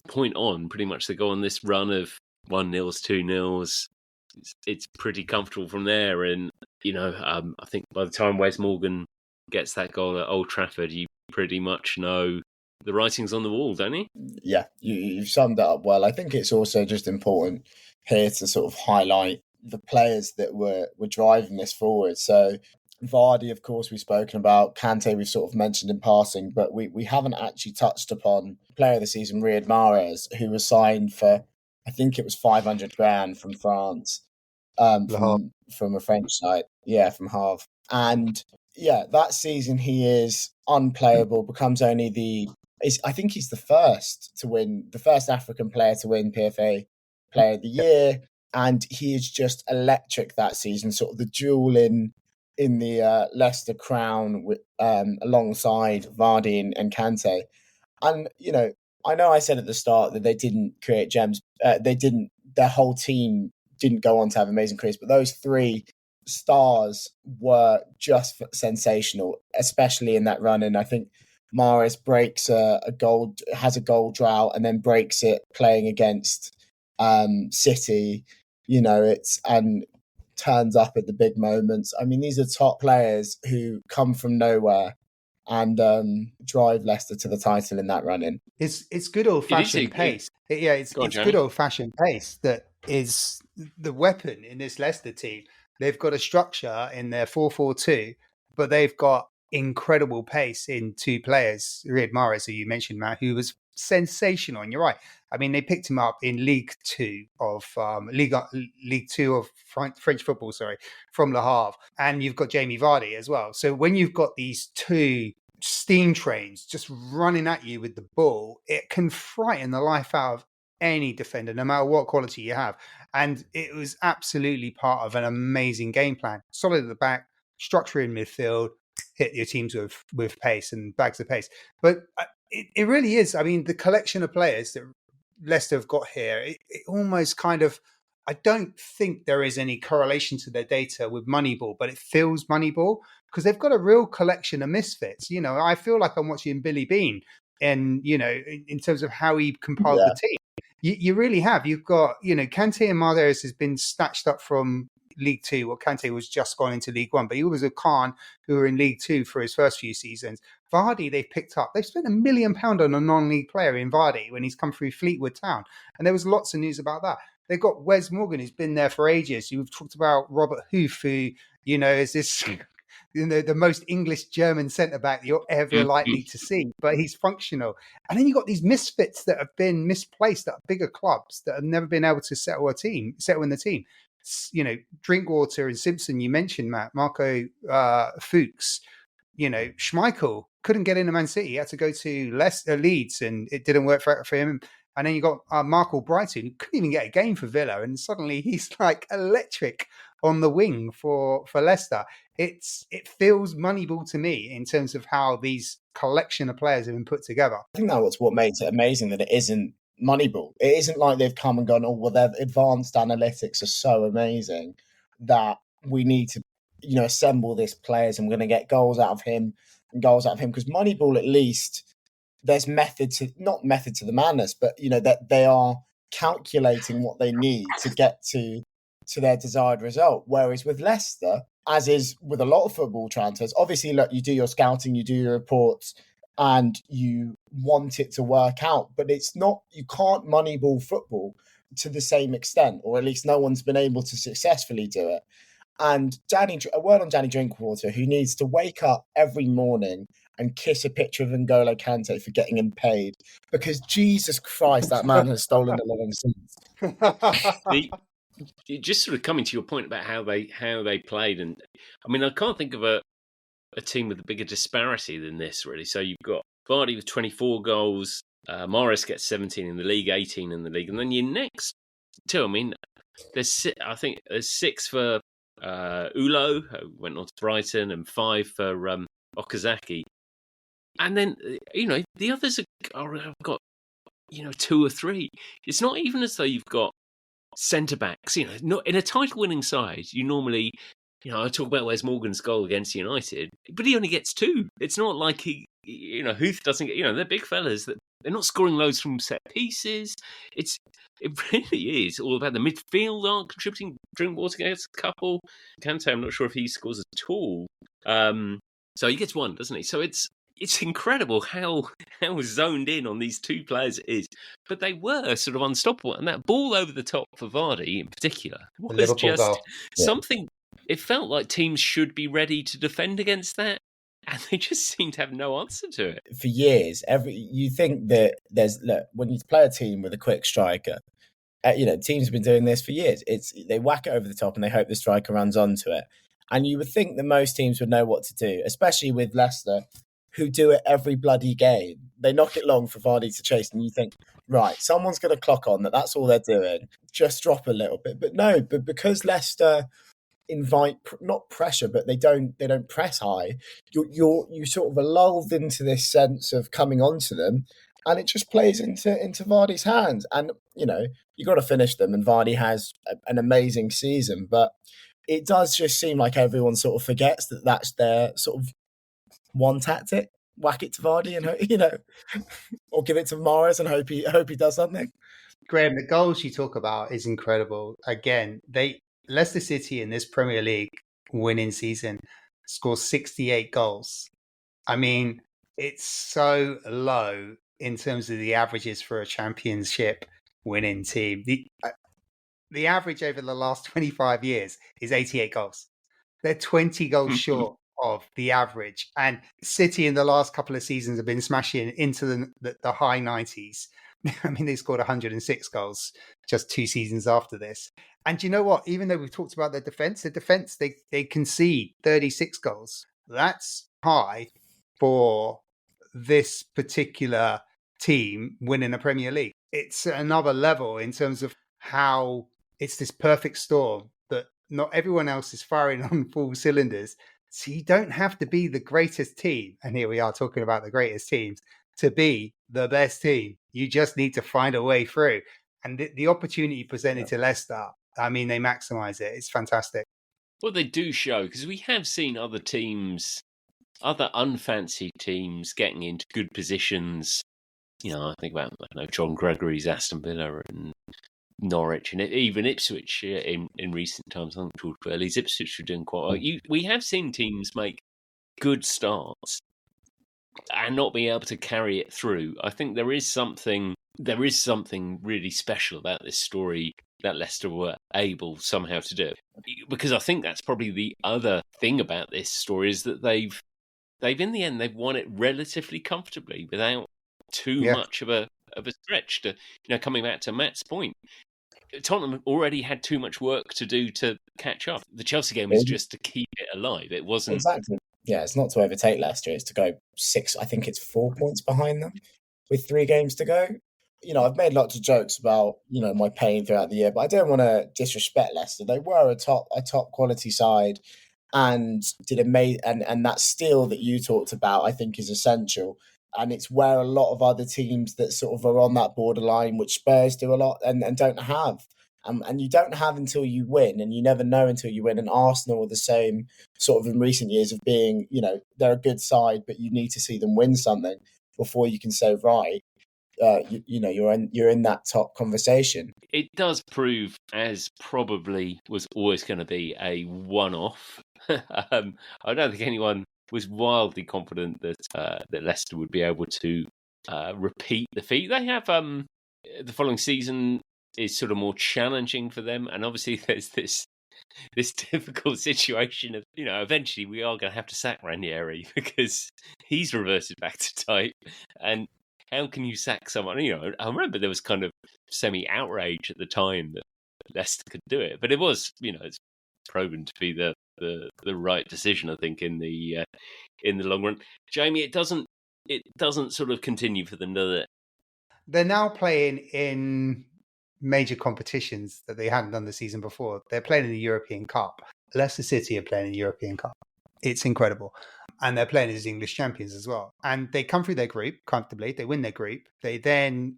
point on, pretty much they go on this run of 1-0, 2-0. It's pretty comfortable from there, and I think by the time Wes Morgan gets that goal at Old Trafford, you pretty much know the writing's on the wall, don't you? Yeah, you've summed it up well. I think it's also just important here to sort of highlight the players that were driving this forward. So Vardy, of course, we've spoken about. Kante, we've sort of mentioned in passing, but we haven't actually touched upon player of the season, Riyad Mahrez, who was signed for, I think it was 500 grand from France, from a French side. Yeah, from Havre. And yeah, that season he is unplayable, becomes only I think he's the first African player to win PFA Player of the Year. And he is just electric that season, sort of the jewel in the Leicester crown alongside Vardy and Kante. And, I know I said at the start that they didn't create gems. Their whole team didn't go on to have amazing careers, but those three stars were just sensational, especially in that run. And I think Mahrez breaks has a goal drought and then breaks it playing against City. And turns up at the big moments. I mean, these are top players who come from nowhere and drive Leicester to the title in that run-in. It's good old-fashioned pace. It's good old-fashioned pace that is the weapon in this Leicester team. They've got a structure in their 4-4-2, but they've got incredible pace in two players. Riyad Mahrez, who you mentioned, Matt, who was sensational. And you're right. I mean, they picked him up in League Two of French football, from Le Havre, and you've got Jamie Vardy as well. So when you've got these two steam trains just running at you with the ball, it can frighten the life out of any defender, no matter what quality you have. And it was absolutely part of an amazing game plan. Solid at the back, structure in midfield, hit your teams with pace and bags of pace. But it really is. I mean, the collection of players that Leicester have got here, it almost kind of, I don't think there is any correlation to their data with Moneyball, but it feels Moneyball because they've got a real collection of misfits. I feel like I'm watching Billy Bean and, in terms of how he compiled the team. You really have. You've got, Kante and Mahrez has been snatched up from League Two. Well, Kante was just gone into League One, but he was a Khan who were in League Two for his first few seasons. Vardy, they've picked up. They've spent £1 million on a non-league player in Vardy when he's come through Fleetwood Town. And there was lots of news about that. They've got Wes Morgan, who's been there for ages. You've talked about Robert Hoof, who, is this, the most English German centre-back you're ever likely to see, but he's functional. And then you've got these misfits that have been misplaced at bigger clubs that have never been able to settle in the team. Drinkwater and Simpson, you mentioned, Matt, Marco Fuchs, Schmeichel couldn't get into Man City. He had to go to Leeds and it didn't work for him. And then you got Marco Brighton, who couldn't even get a game for Villa. And suddenly he's like electric on the wing for Leicester. It feels Moneyball to me in terms of how these collection of players have been put together. I think that's what makes it amazing, that it isn't Moneyball. It isn't like they've come and gone, their advanced analytics are so amazing that we need to, assemble this players and we're going to get goals out of him. Because Moneyball, at least, there's not method to the madness, but, that they are calculating what they need to get to their desired result. Whereas with Leicester, as is with a lot of football transfers, obviously, look, you do your scouting, you do your reports, and you want it to work out. But you can't Moneyball football to the same extent, or at least no one's been able to successfully do it. And a word on Danny Drinkwater, who needs to wake up every morning and kiss a picture of N'Golo Kante for getting him paid, because Jesus Christ, that man has stolen the living seats. Just sort of coming to your point about how they played, and I mean, I can't think of a team with a bigger disparity than this, really. So you've got Vardy with 24 goals, Mahrez gets 17 in the league, 18 in the league, and then your next two, I mean, I think there's 6 for Ulo, who went on to Brighton, and 5 for Okazaki. And then, the others have got, 2 or 3. It's not even as though you've got centre-backs. Not in a title-winning side, you normally, I talk about Wes Morgan's goal against United, but he only gets 2. It's not like Huth doesn't get, they're big fellas. They're not scoring loads from set pieces. It really is all about the midfield aren't contributing. Drinkwater gets a couple. Kante, I'm not sure if he scores at all. So he gets 1, doesn't he? So it's incredible how zoned in on these 2 players it is. But they were sort of unstoppable. And that ball over the top for Vardy in particular was just something. It felt like teams should be ready to defend against that. And they just seem to have no answer to it. For years, you think that when you play a team with a quick striker, teams have been doing this for years. They whack it over the top and they hope the striker runs onto it. And you would think that most teams would know what to do, especially with Leicester, who do it every bloody game. They knock it long for Vardy to chase, and you think, right, someone's going to clock on that's all they're doing. Just drop a little bit. But no, because Leicester invite not pressure, but they don't press high. You sort of are lulled into this sense of coming onto them, and it just plays into Vardy's hands. And you got to finish them, and Vardy has an amazing season, but it does just seem like everyone sort of forgets that that's their sort of one tactic: whack it to Vardy and or give it to Mahrez and hope he does something. Graham, the goals you talk about is incredible. Again, Leicester City in this Premier League winning season scores 68 goals. I mean, it's so low in terms of the averages for a championship winning team. The average over the last 25 years is 88 goals. They're 20 goals short of the average. And City in the last couple of seasons have been smashing into the high 90s. I mean, they scored 106 goals just 2 seasons after this. And you know what? Even though we've talked about their defence, they concede 36 goals. That's high for this particular team winning a Premier League. It's another level in terms of how it's this perfect storm that not everyone else is firing on full cylinders. So you don't have to be the greatest team. And here we are talking about the greatest teams to be the best team. You just need to find a way through. And the opportunity presented to Leicester, I mean, they maximise it. It's fantastic. Well, they do show, because we have seen other teams, other unfancied teams getting into good positions. I think about John Gregory's Aston Villa and Norwich and even Ipswich in recent times. I think George Burley's Ipswich were doing quite well. We have seen teams make good starts and not be able to carry it through. I think there is something really special about this story that Leicester were able somehow to do. Because I think that's probably the other thing about this story is that they've in the end they've won it relatively comfortably without too much of a stretch. To coming back to Matt's point, Tottenham already had too much work to do to catch up. The Chelsea game was just to keep it alive. It wasn't exactly. Yeah, it's not to overtake Leicester. It's to go 6. I think it's 4 points behind them with 3 games to go. I've made lots of jokes about my pain throughout the year, but I don't want to disrespect Leicester. They were a top quality side, and did amazing. And that steal that you talked about, I think, is essential. And it's where a lot of other teams that sort of are on that borderline, which Spurs do a lot and don't have. And you don't have until you win, and you never know until you win. And Arsenal are the same sort of in recent years of being, they're a good side, but you need to see them win something before you can say, right, you're in that top conversation. It does prove, as probably was always going to be, a one-off. I don't think anyone was wildly confident that Leicester would be able to repeat the feat. They have the following season is sort of more challenging for them, and obviously there's this difficult situation of eventually we are going to have to sack Ranieri because he's reverted back to type. And how can you sack someone? I remember there was kind of semi outrage at the time that Leicester could do it, but it was it's proven to be the right decision, I think, in the long run. Jamie, it doesn't sort of continue for another. They're now playing in major competitions that they hadn't done the season before. They're playing in the European Cup. Leicester City are playing in the European Cup. It's incredible. And they're playing as English champions as well. And they come through their group comfortably. They win their group. They then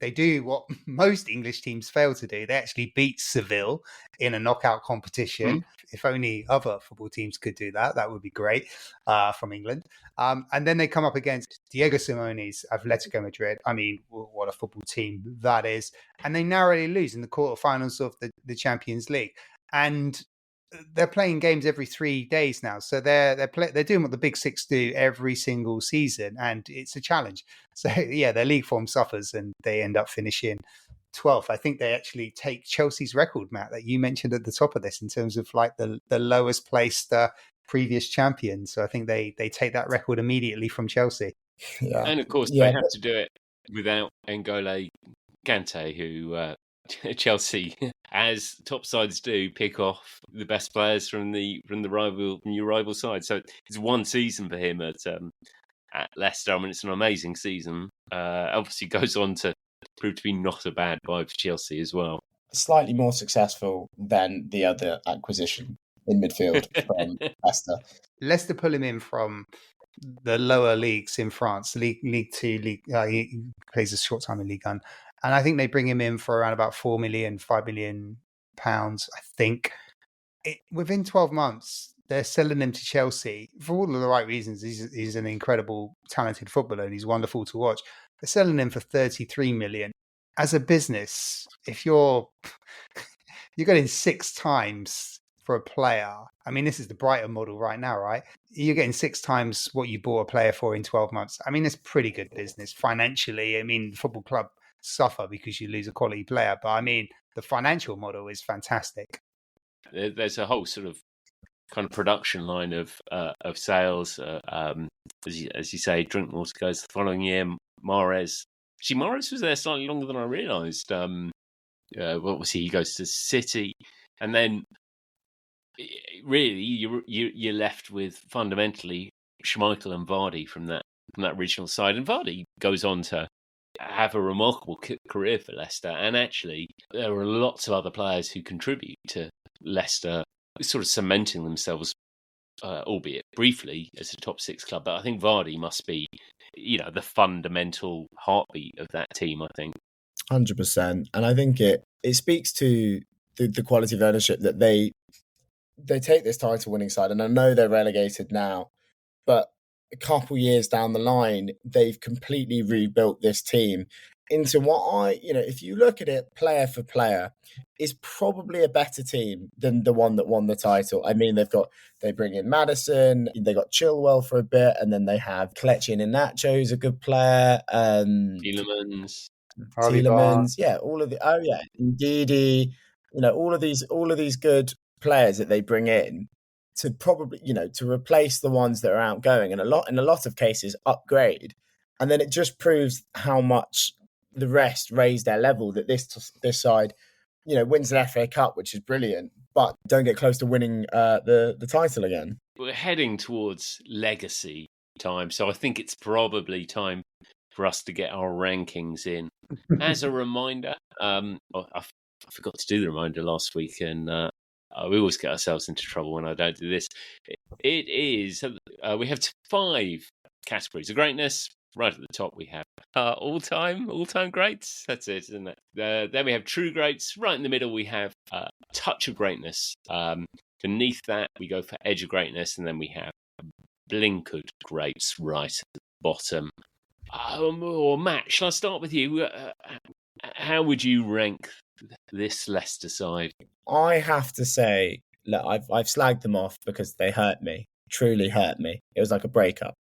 they do what most English teams fail to do. They actually beat Seville in a knockout competition. If only other football teams could do that, that would be great from England. And then they come up against Diego Simeone's Atletico Madrid. I mean, what a football team that is. And they narrowly lose in the quarterfinals of the Champions League. And they're playing games every 3 days now, so they're doing what the Big Six do every single season, and it's a challenge. So yeah, their league form suffers, and they end up finishing 12th. I think they actually take Chelsea's record, Matt, that you mentioned at the top of this, in terms of like the lowest placed previous champion. So I think they take that record immediately from Chelsea. Yeah, and of course they have to do it without N'Golo Kante, who Chelsea, as top sides do, pick off the best players from your rival side. So it's one season for him at Leicester. I mean, it's an amazing season. Obviously, goes on to prove to be not a bad buy for Chelsea as well. Slightly more successful than the other acquisition in midfield from Leicester. Leicester pull him in from the lower leagues in France, League Two. He plays a short time in Ligue 1. And I think they bring him in for around about 4 million, 5 million pounds, I think. Within 12 months, they're selling him to Chelsea for all of the right reasons. He's an incredible, talented footballer, and he's wonderful to watch. They're selling him for 33 million. As a business, if you're getting 6 times for a player, I mean, this is the Brighton model right now, right? You're getting 6 times what you bought a player for in 12 months. I mean, it's pretty good business financially. I mean, the football club suffer because you lose a quality player, but I mean, the financial model is fantastic. There's a whole sort of kind of production line of sales. As you say, Drinkwater goes the following year. Mahrez was there slightly longer than I realised. What was he? He goes to City, and then really you're left with fundamentally Schmeichel and Vardy from that regional side, and Vardy goes on to have a remarkable career for Leicester, and actually there are lots of other players who contribute to Leicester sort of cementing themselves, albeit briefly, as a top 6 club. But I think Vardy must be, the fundamental heartbeat of that team, I think. 100%. And I think it speaks to the quality of ownership that they take this title winning side. And I know they're relegated now, but a couple years down the line, they've completely rebuilt this team into what if you look at it player for player, is probably a better team than the one that won the title. I mean, they bring in Maddison, they got Chilwell for a bit, and then they have Kelechi Iheanacho, who's a good player. Tielemans, yeah, Ndidi, all of these good players that they bring in to probably, to replace the ones that are outgoing, and in a lot of cases upgrade. And then it just proves how much the rest raise their level, that this side, wins an FA Cup, which is brilliant, but don't get close to winning the title again. We're heading towards legacy time, so I think it's probably time for us to get our rankings in. As a reminder, I forgot to do the reminder last week, and we always get ourselves into trouble when I don't do this. It is, we have 5 categories of greatness. Right at the top, we have all-time greats. That's it, isn't it? Then we have true greats. Right in the middle, we have touch of greatness. Beneath that, we go for edge of greatness, and then we have blinkered greats right at the bottom. Matt, shall I start with you? How would you rank this Leicester side? I have to say, look, I've slagged them off because they hurt me, truly hurt me. It was like a breakup,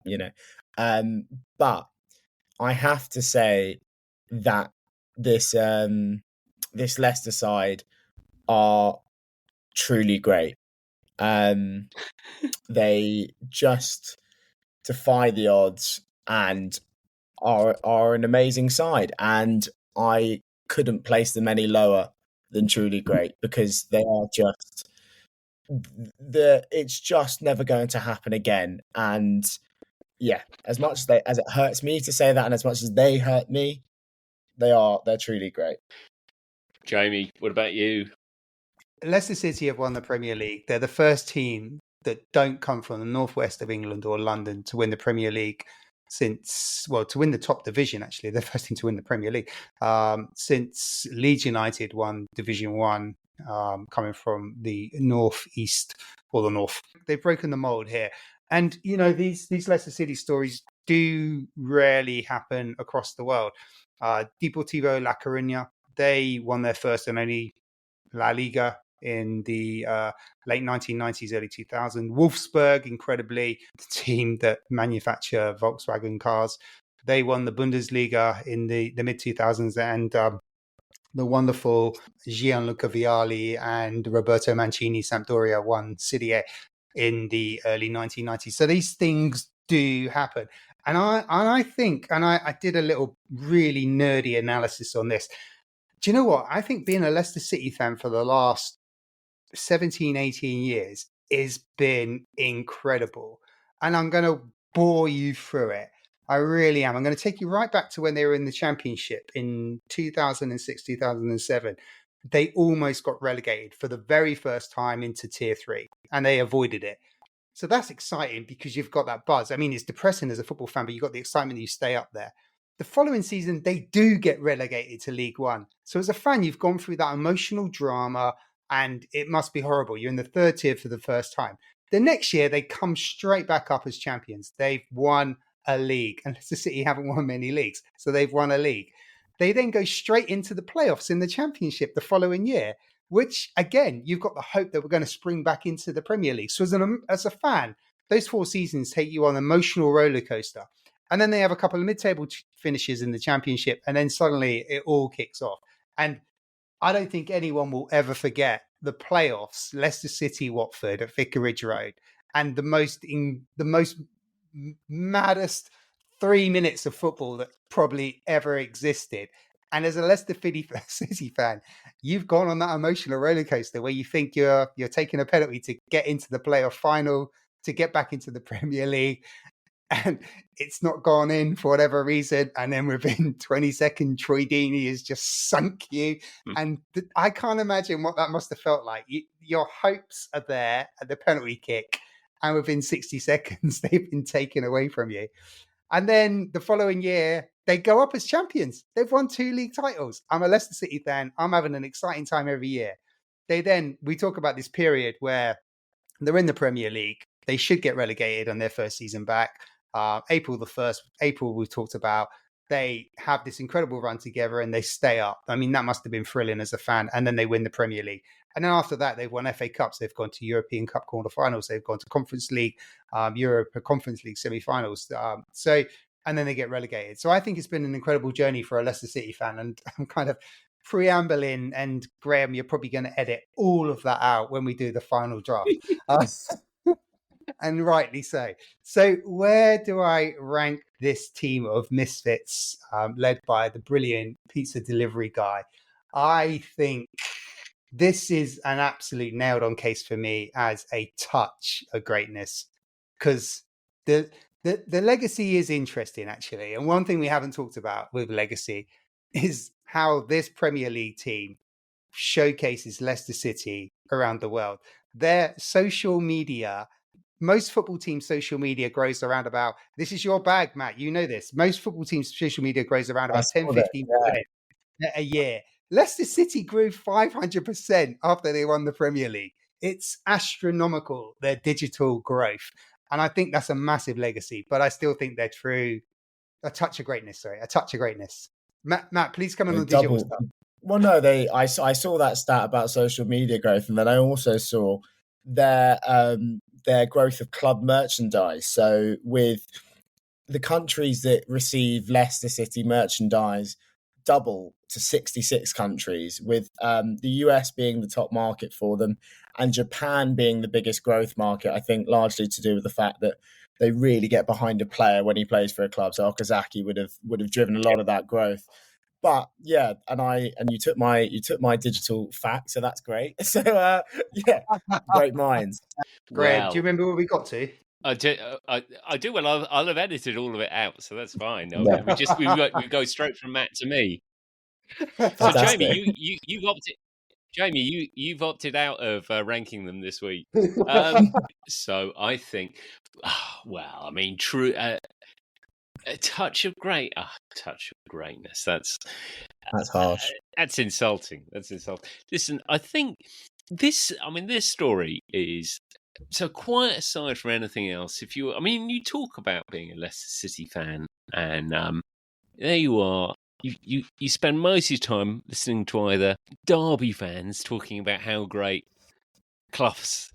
but I have to say that this Leicester side are truly great. They just defy the odds and are an amazing side, and I couldn't place them any lower than truly great, because they are just it's just never going to happen again. And yeah, as much as it hurts me to say that, and as much as they hurt me, they're truly great. Jamie, what about you? Leicester City have won the Premier League. They're the first team that don't come from the northwest of England or London to win the Premier League to win the top division, actually. They're the first team to win the Premier League since Leeds United won Division 1, coming from the northeast or the north. They've broken the mould here. And, you know, these Leicester City stories do rarely happen across the world. Deportivo La Coruña, they won their first and only La Liga in the late 1990s, early 2000s. Wolfsburg, incredibly, the team that manufacture Volkswagen cars, they won the Bundesliga in the mid 2000s, and the wonderful Gianluca Vialli and Roberto Mancini Sampdoria won Serie A in the early 1990s. So these things do happen. And I think, and I did a little really nerdy analysis on this. Do you know what? I think being a Leicester City fan for the last 17, 18 years has been incredible. And I'm going to bore you through it. I really am. I'm going to take you right back to when they were in the Championship in 2006, 2007. They almost got relegated for the very first time into Tier 3, and they avoided it. So that's exciting because you've got that buzz. I mean, it's depressing as a football fan, but you've got the excitement that you stay up there. The following season, they do get relegated to League One. So as a fan, you've gone through that emotional drama, and it must be horrible. You're in the third tier for the first time. The next year, they come straight back up as champions. They've won a league, and Leicester City haven't won many leagues, so they've won a league. They then go straight into the playoffs in the Championship the following year, which, again, you've got the hope that we're going to spring back into the Premier League. So as a fan, those 4 seasons take you on an emotional roller coaster. And then they have a couple of mid-table finishes in the Championship, and then suddenly it all kicks off. And I don't think anyone will ever forget the playoffs, Leicester City, Watford at Vicarage Road, and the most maddest 3 minutes of football that probably ever existed. And as a Leicester City fan, you've gone on that emotional roller coaster where you think you're taking a penalty to get into the playoff final, to get back into the Premier League, and it's not gone in for whatever reason. And then within 20 seconds, Troy Deeney has just sunk you. And I can't imagine what that must have felt like. Your hopes are there at the penalty kick, and within 60 seconds, they've been taken away from you. And then the following year, they go up as champions. They've won 2 league titles. I'm a Leicester City fan. I'm having an exciting time every year. We talk about this period where they're in the Premier League. They should get relegated on their first season back. April the 1st, we've talked about. They have this incredible run together and they stay up. I mean, that must have been thrilling as a fan. And then they win the Premier League. And then after that, they've won FA Cups. They've gone to European Cup quarterfinals. They've gone to Conference League, Europa Conference League semi-finals. And then they get relegated. So I think it's been an incredible journey for a Leicester City fan. And I'm kind of preambling, and Graham, you're probably going to edit all of that out when we do the final draft. And rightly so. So where do I rank this team of misfits led by the brilliant pizza delivery guy? I think this is an absolute nailed on case for me as a touch of greatness, because the legacy is interesting, actually. And one thing we haven't talked about with legacy is how this Premier League team showcases Leicester City around the world. Their social media, most football teams' social media grows around about, this is your bag, Matt, you know this. Most football teams' social media grows around about 10, 15% a year. Leicester City grew 500% after they won the Premier League. It's astronomical, their digital growth. And I think that's a massive legacy, but I still think they're true. A touch of greatness. Matt, please come on the digital stuff. Well, no, I saw that stat about social media growth, and then I also saw their growth of club merchandise. So with the countries that receive Leicester City merchandise double to 66 countries, with the US being the top market for them and Japan being the biggest growth market, I think largely to do with the fact that they really get behind a player when he plays for a club. So Okazaki would have driven a lot of that growth. But yeah, and you took my digital fact, so that's great. So yeah, great minds. Graham, Wow. do you remember where we got to? I do. Well, I'll have edited all of it out, so that's fine. Yeah. We go straight from Matt to me. So, Fantastic. Jamie, you've opted. Jamie, you've opted out of ranking them this week. So I think, well, I mean, true. A touch of greatness. That's harsh. That's insulting. That's insulting. Listen, I think this. I mean, this story is so quite aside from anything else. You talk about being a Leicester City fan, and there you are. You spend most of your time listening to either Derby fans talking about how great Clough's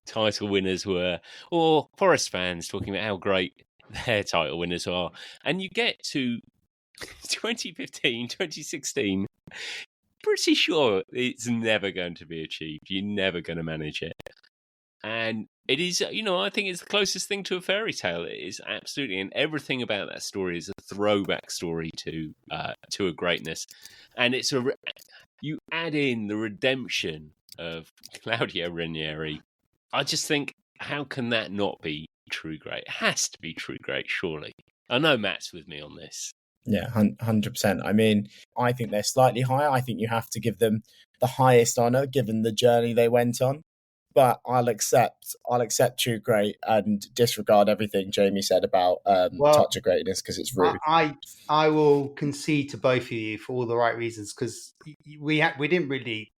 title winners were, or Forest fans talking about how great their title winners are. And you get to 2015, 2016, pretty sure it's never going to be achieved. You're never going to manage it. And it is, I think it's the closest thing to a fairy tale. It is absolutely, and everything about that story is a throwback story to a greatness. And you add in the redemption of Claudio Ranieri. I just think, how can that not be true great? It has to be true great, surely. I know Matt's with me on this. Yeah, 100%. I mean, I think they're slightly higher. I think you have to give them the highest honour given the journey they went on. But I'll accept true great and disregard everything Jamie said about touch of greatness because it's rude. I will concede to both of you for all the right reasons because we didn't really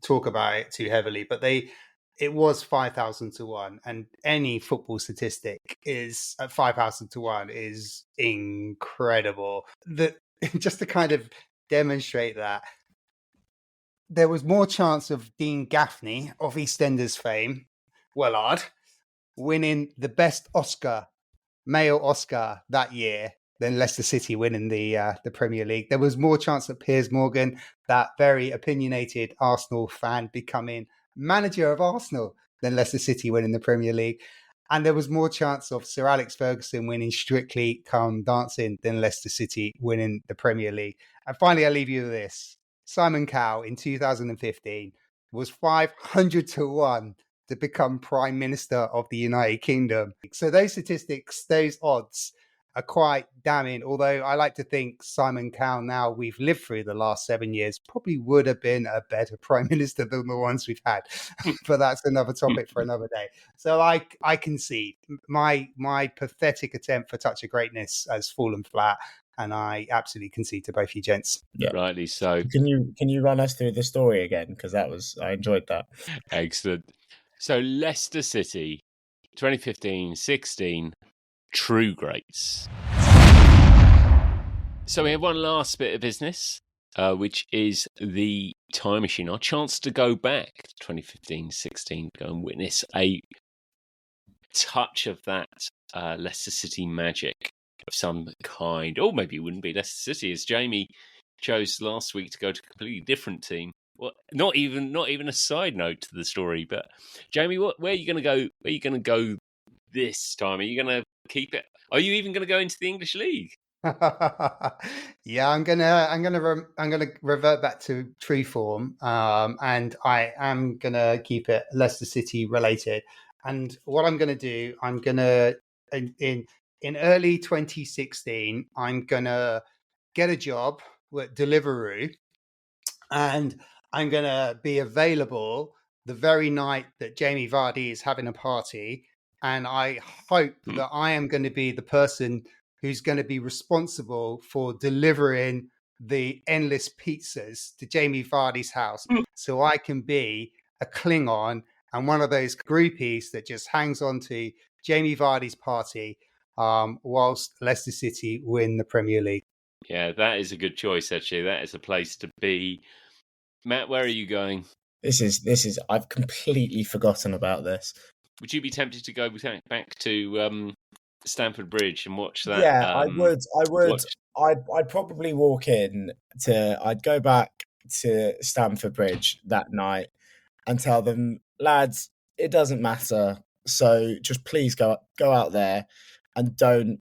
talk about it too heavily, but it was 5,000 to 1, and any football statistic is at 5,000 to 1 is incredible. Just to kind of demonstrate that, there was more chance of Dean Gaffney of EastEnders fame, Wellard, winning the best male Oscar that year than Leicester City winning the Premier League. There was more chance of Piers Morgan, that very opinionated Arsenal fan, becoming manager of Arsenal than Leicester City winning the Premier League. And there was more chance of Sir Alex Ferguson winning Strictly Come Dancing than Leicester City winning the Premier League. And finally, I'll leave you with this. Simon Cowell in 2015 was 500 to 1 to become Prime Minister of the United Kingdom. So those statistics, those odds are quite damning. Although I like to think Simon Cowell, now we've lived through the last 7 years, probably would have been a better Prime Minister than the ones we've had. But that's another topic for another day. So I concede. My pathetic attempt for touch of greatness has fallen flat. And I absolutely concede to both you gents. Yeah. Rightly so. Can you run us through the story again? Because I enjoyed that. Excellent. So Leicester City, 2015-16, true greats. So we have one last bit of business, which is the time machine. Our chance to go back to 2015-16, go and witness a touch of that Leicester City magic of some kind. Or maybe it wouldn't be Leicester City, as Jamie chose last week to go to a completely different team. Well, not even a side note to the story, but Jamie, where are you going to go? Where are you going to go this time? Are you going to keep it? Are you even going to go into the English League? Yeah, I'm gonna revert back to true form, and I am gonna keep it Leicester City related. And what I'm gonna do, I'm gonna in early 2016, I'm gonna get a job with Deliveroo, and I'm gonna be available the very night that Jamie Vardy is having a party, and I hope that I am going to be the person who's going to be responsible for delivering the endless pizzas to Jamie Vardy's house, so I can be a Klingon and one of those groupies that just hangs on to Jamie Vardy's party whilst Leicester City win the Premier League. Yeah, that is a good choice, actually. That is a place to be. Matt, where are you going? This is. I've completely forgotten about this. Would you be tempted to go back to Stamford Bridge and watch that? Yeah, I would. I'd probably walk in I'd go back to Stamford Bridge that night and tell them, lads, it doesn't matter. So just please go out there and don't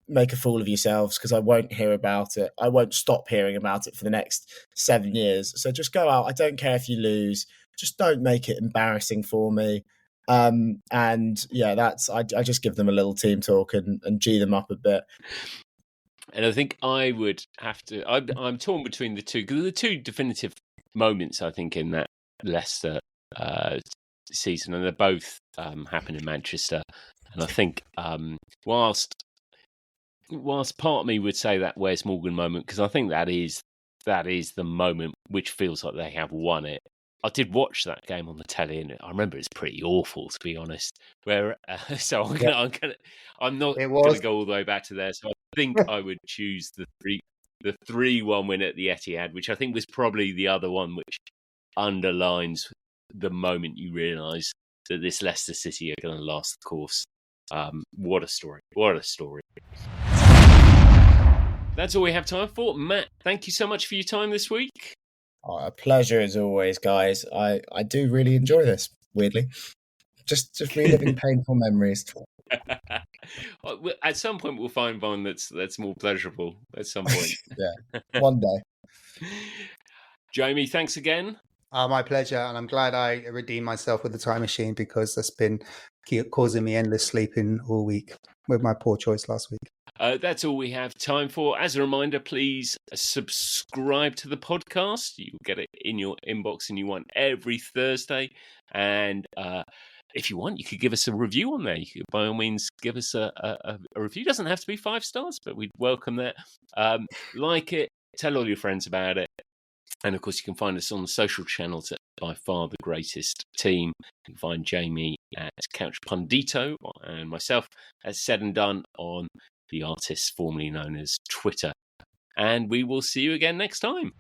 make a fool of yourselves, because I won't hear about it. I won't stop hearing about it for the next 7 years. So just go out. I don't care if you lose. Just don't make it embarrassing for me. And yeah, I just give them a little team talk and G them up a bit. And I think I would have to. I'm torn between the two, because the two definitive moments, I think, in that Leicester season, and they're both happen in Manchester. And I think whilst part of me would say that Wes Morgan moment, because I think that is the moment which feels like they have won it. I did watch that game on the telly, and I remember it's pretty awful, to be honest. Where so I'm not going to go all the way back to there. So I think I would choose the 3-1 win at the Etihad, which I think was probably the other one which underlines the moment you realise that this Leicester City are going to last the course. What a story! What a story! That's all we have time for. Matt, thank you so much for your time this week. A pleasure as always, guys. I do really enjoy this, weirdly. Just reliving painful memories. At some point, we'll find one that's more pleasurable. At some point. Yeah, one day. Jamie, thanks again. My pleasure. And I'm glad I redeemed myself with the time machine, because that's been causing me endless sleeping all week with my poor choice last week. That's all we have time for. As a reminder, please subscribe to the podcast. You'll get it in your inbox, and you want every Thursday. And if you want, you could give us a review on there. You could, by all means, give us a review. It doesn't have to be 5 stars, but we'd welcome that. Like it, tell all your friends about it. And of course, you can find us on the social channels at By Far the Greatest Team. You can find Jamie at Couch Pundito and myself at Said and Done on the artist formerly known as Twitter. And we will see you again next time.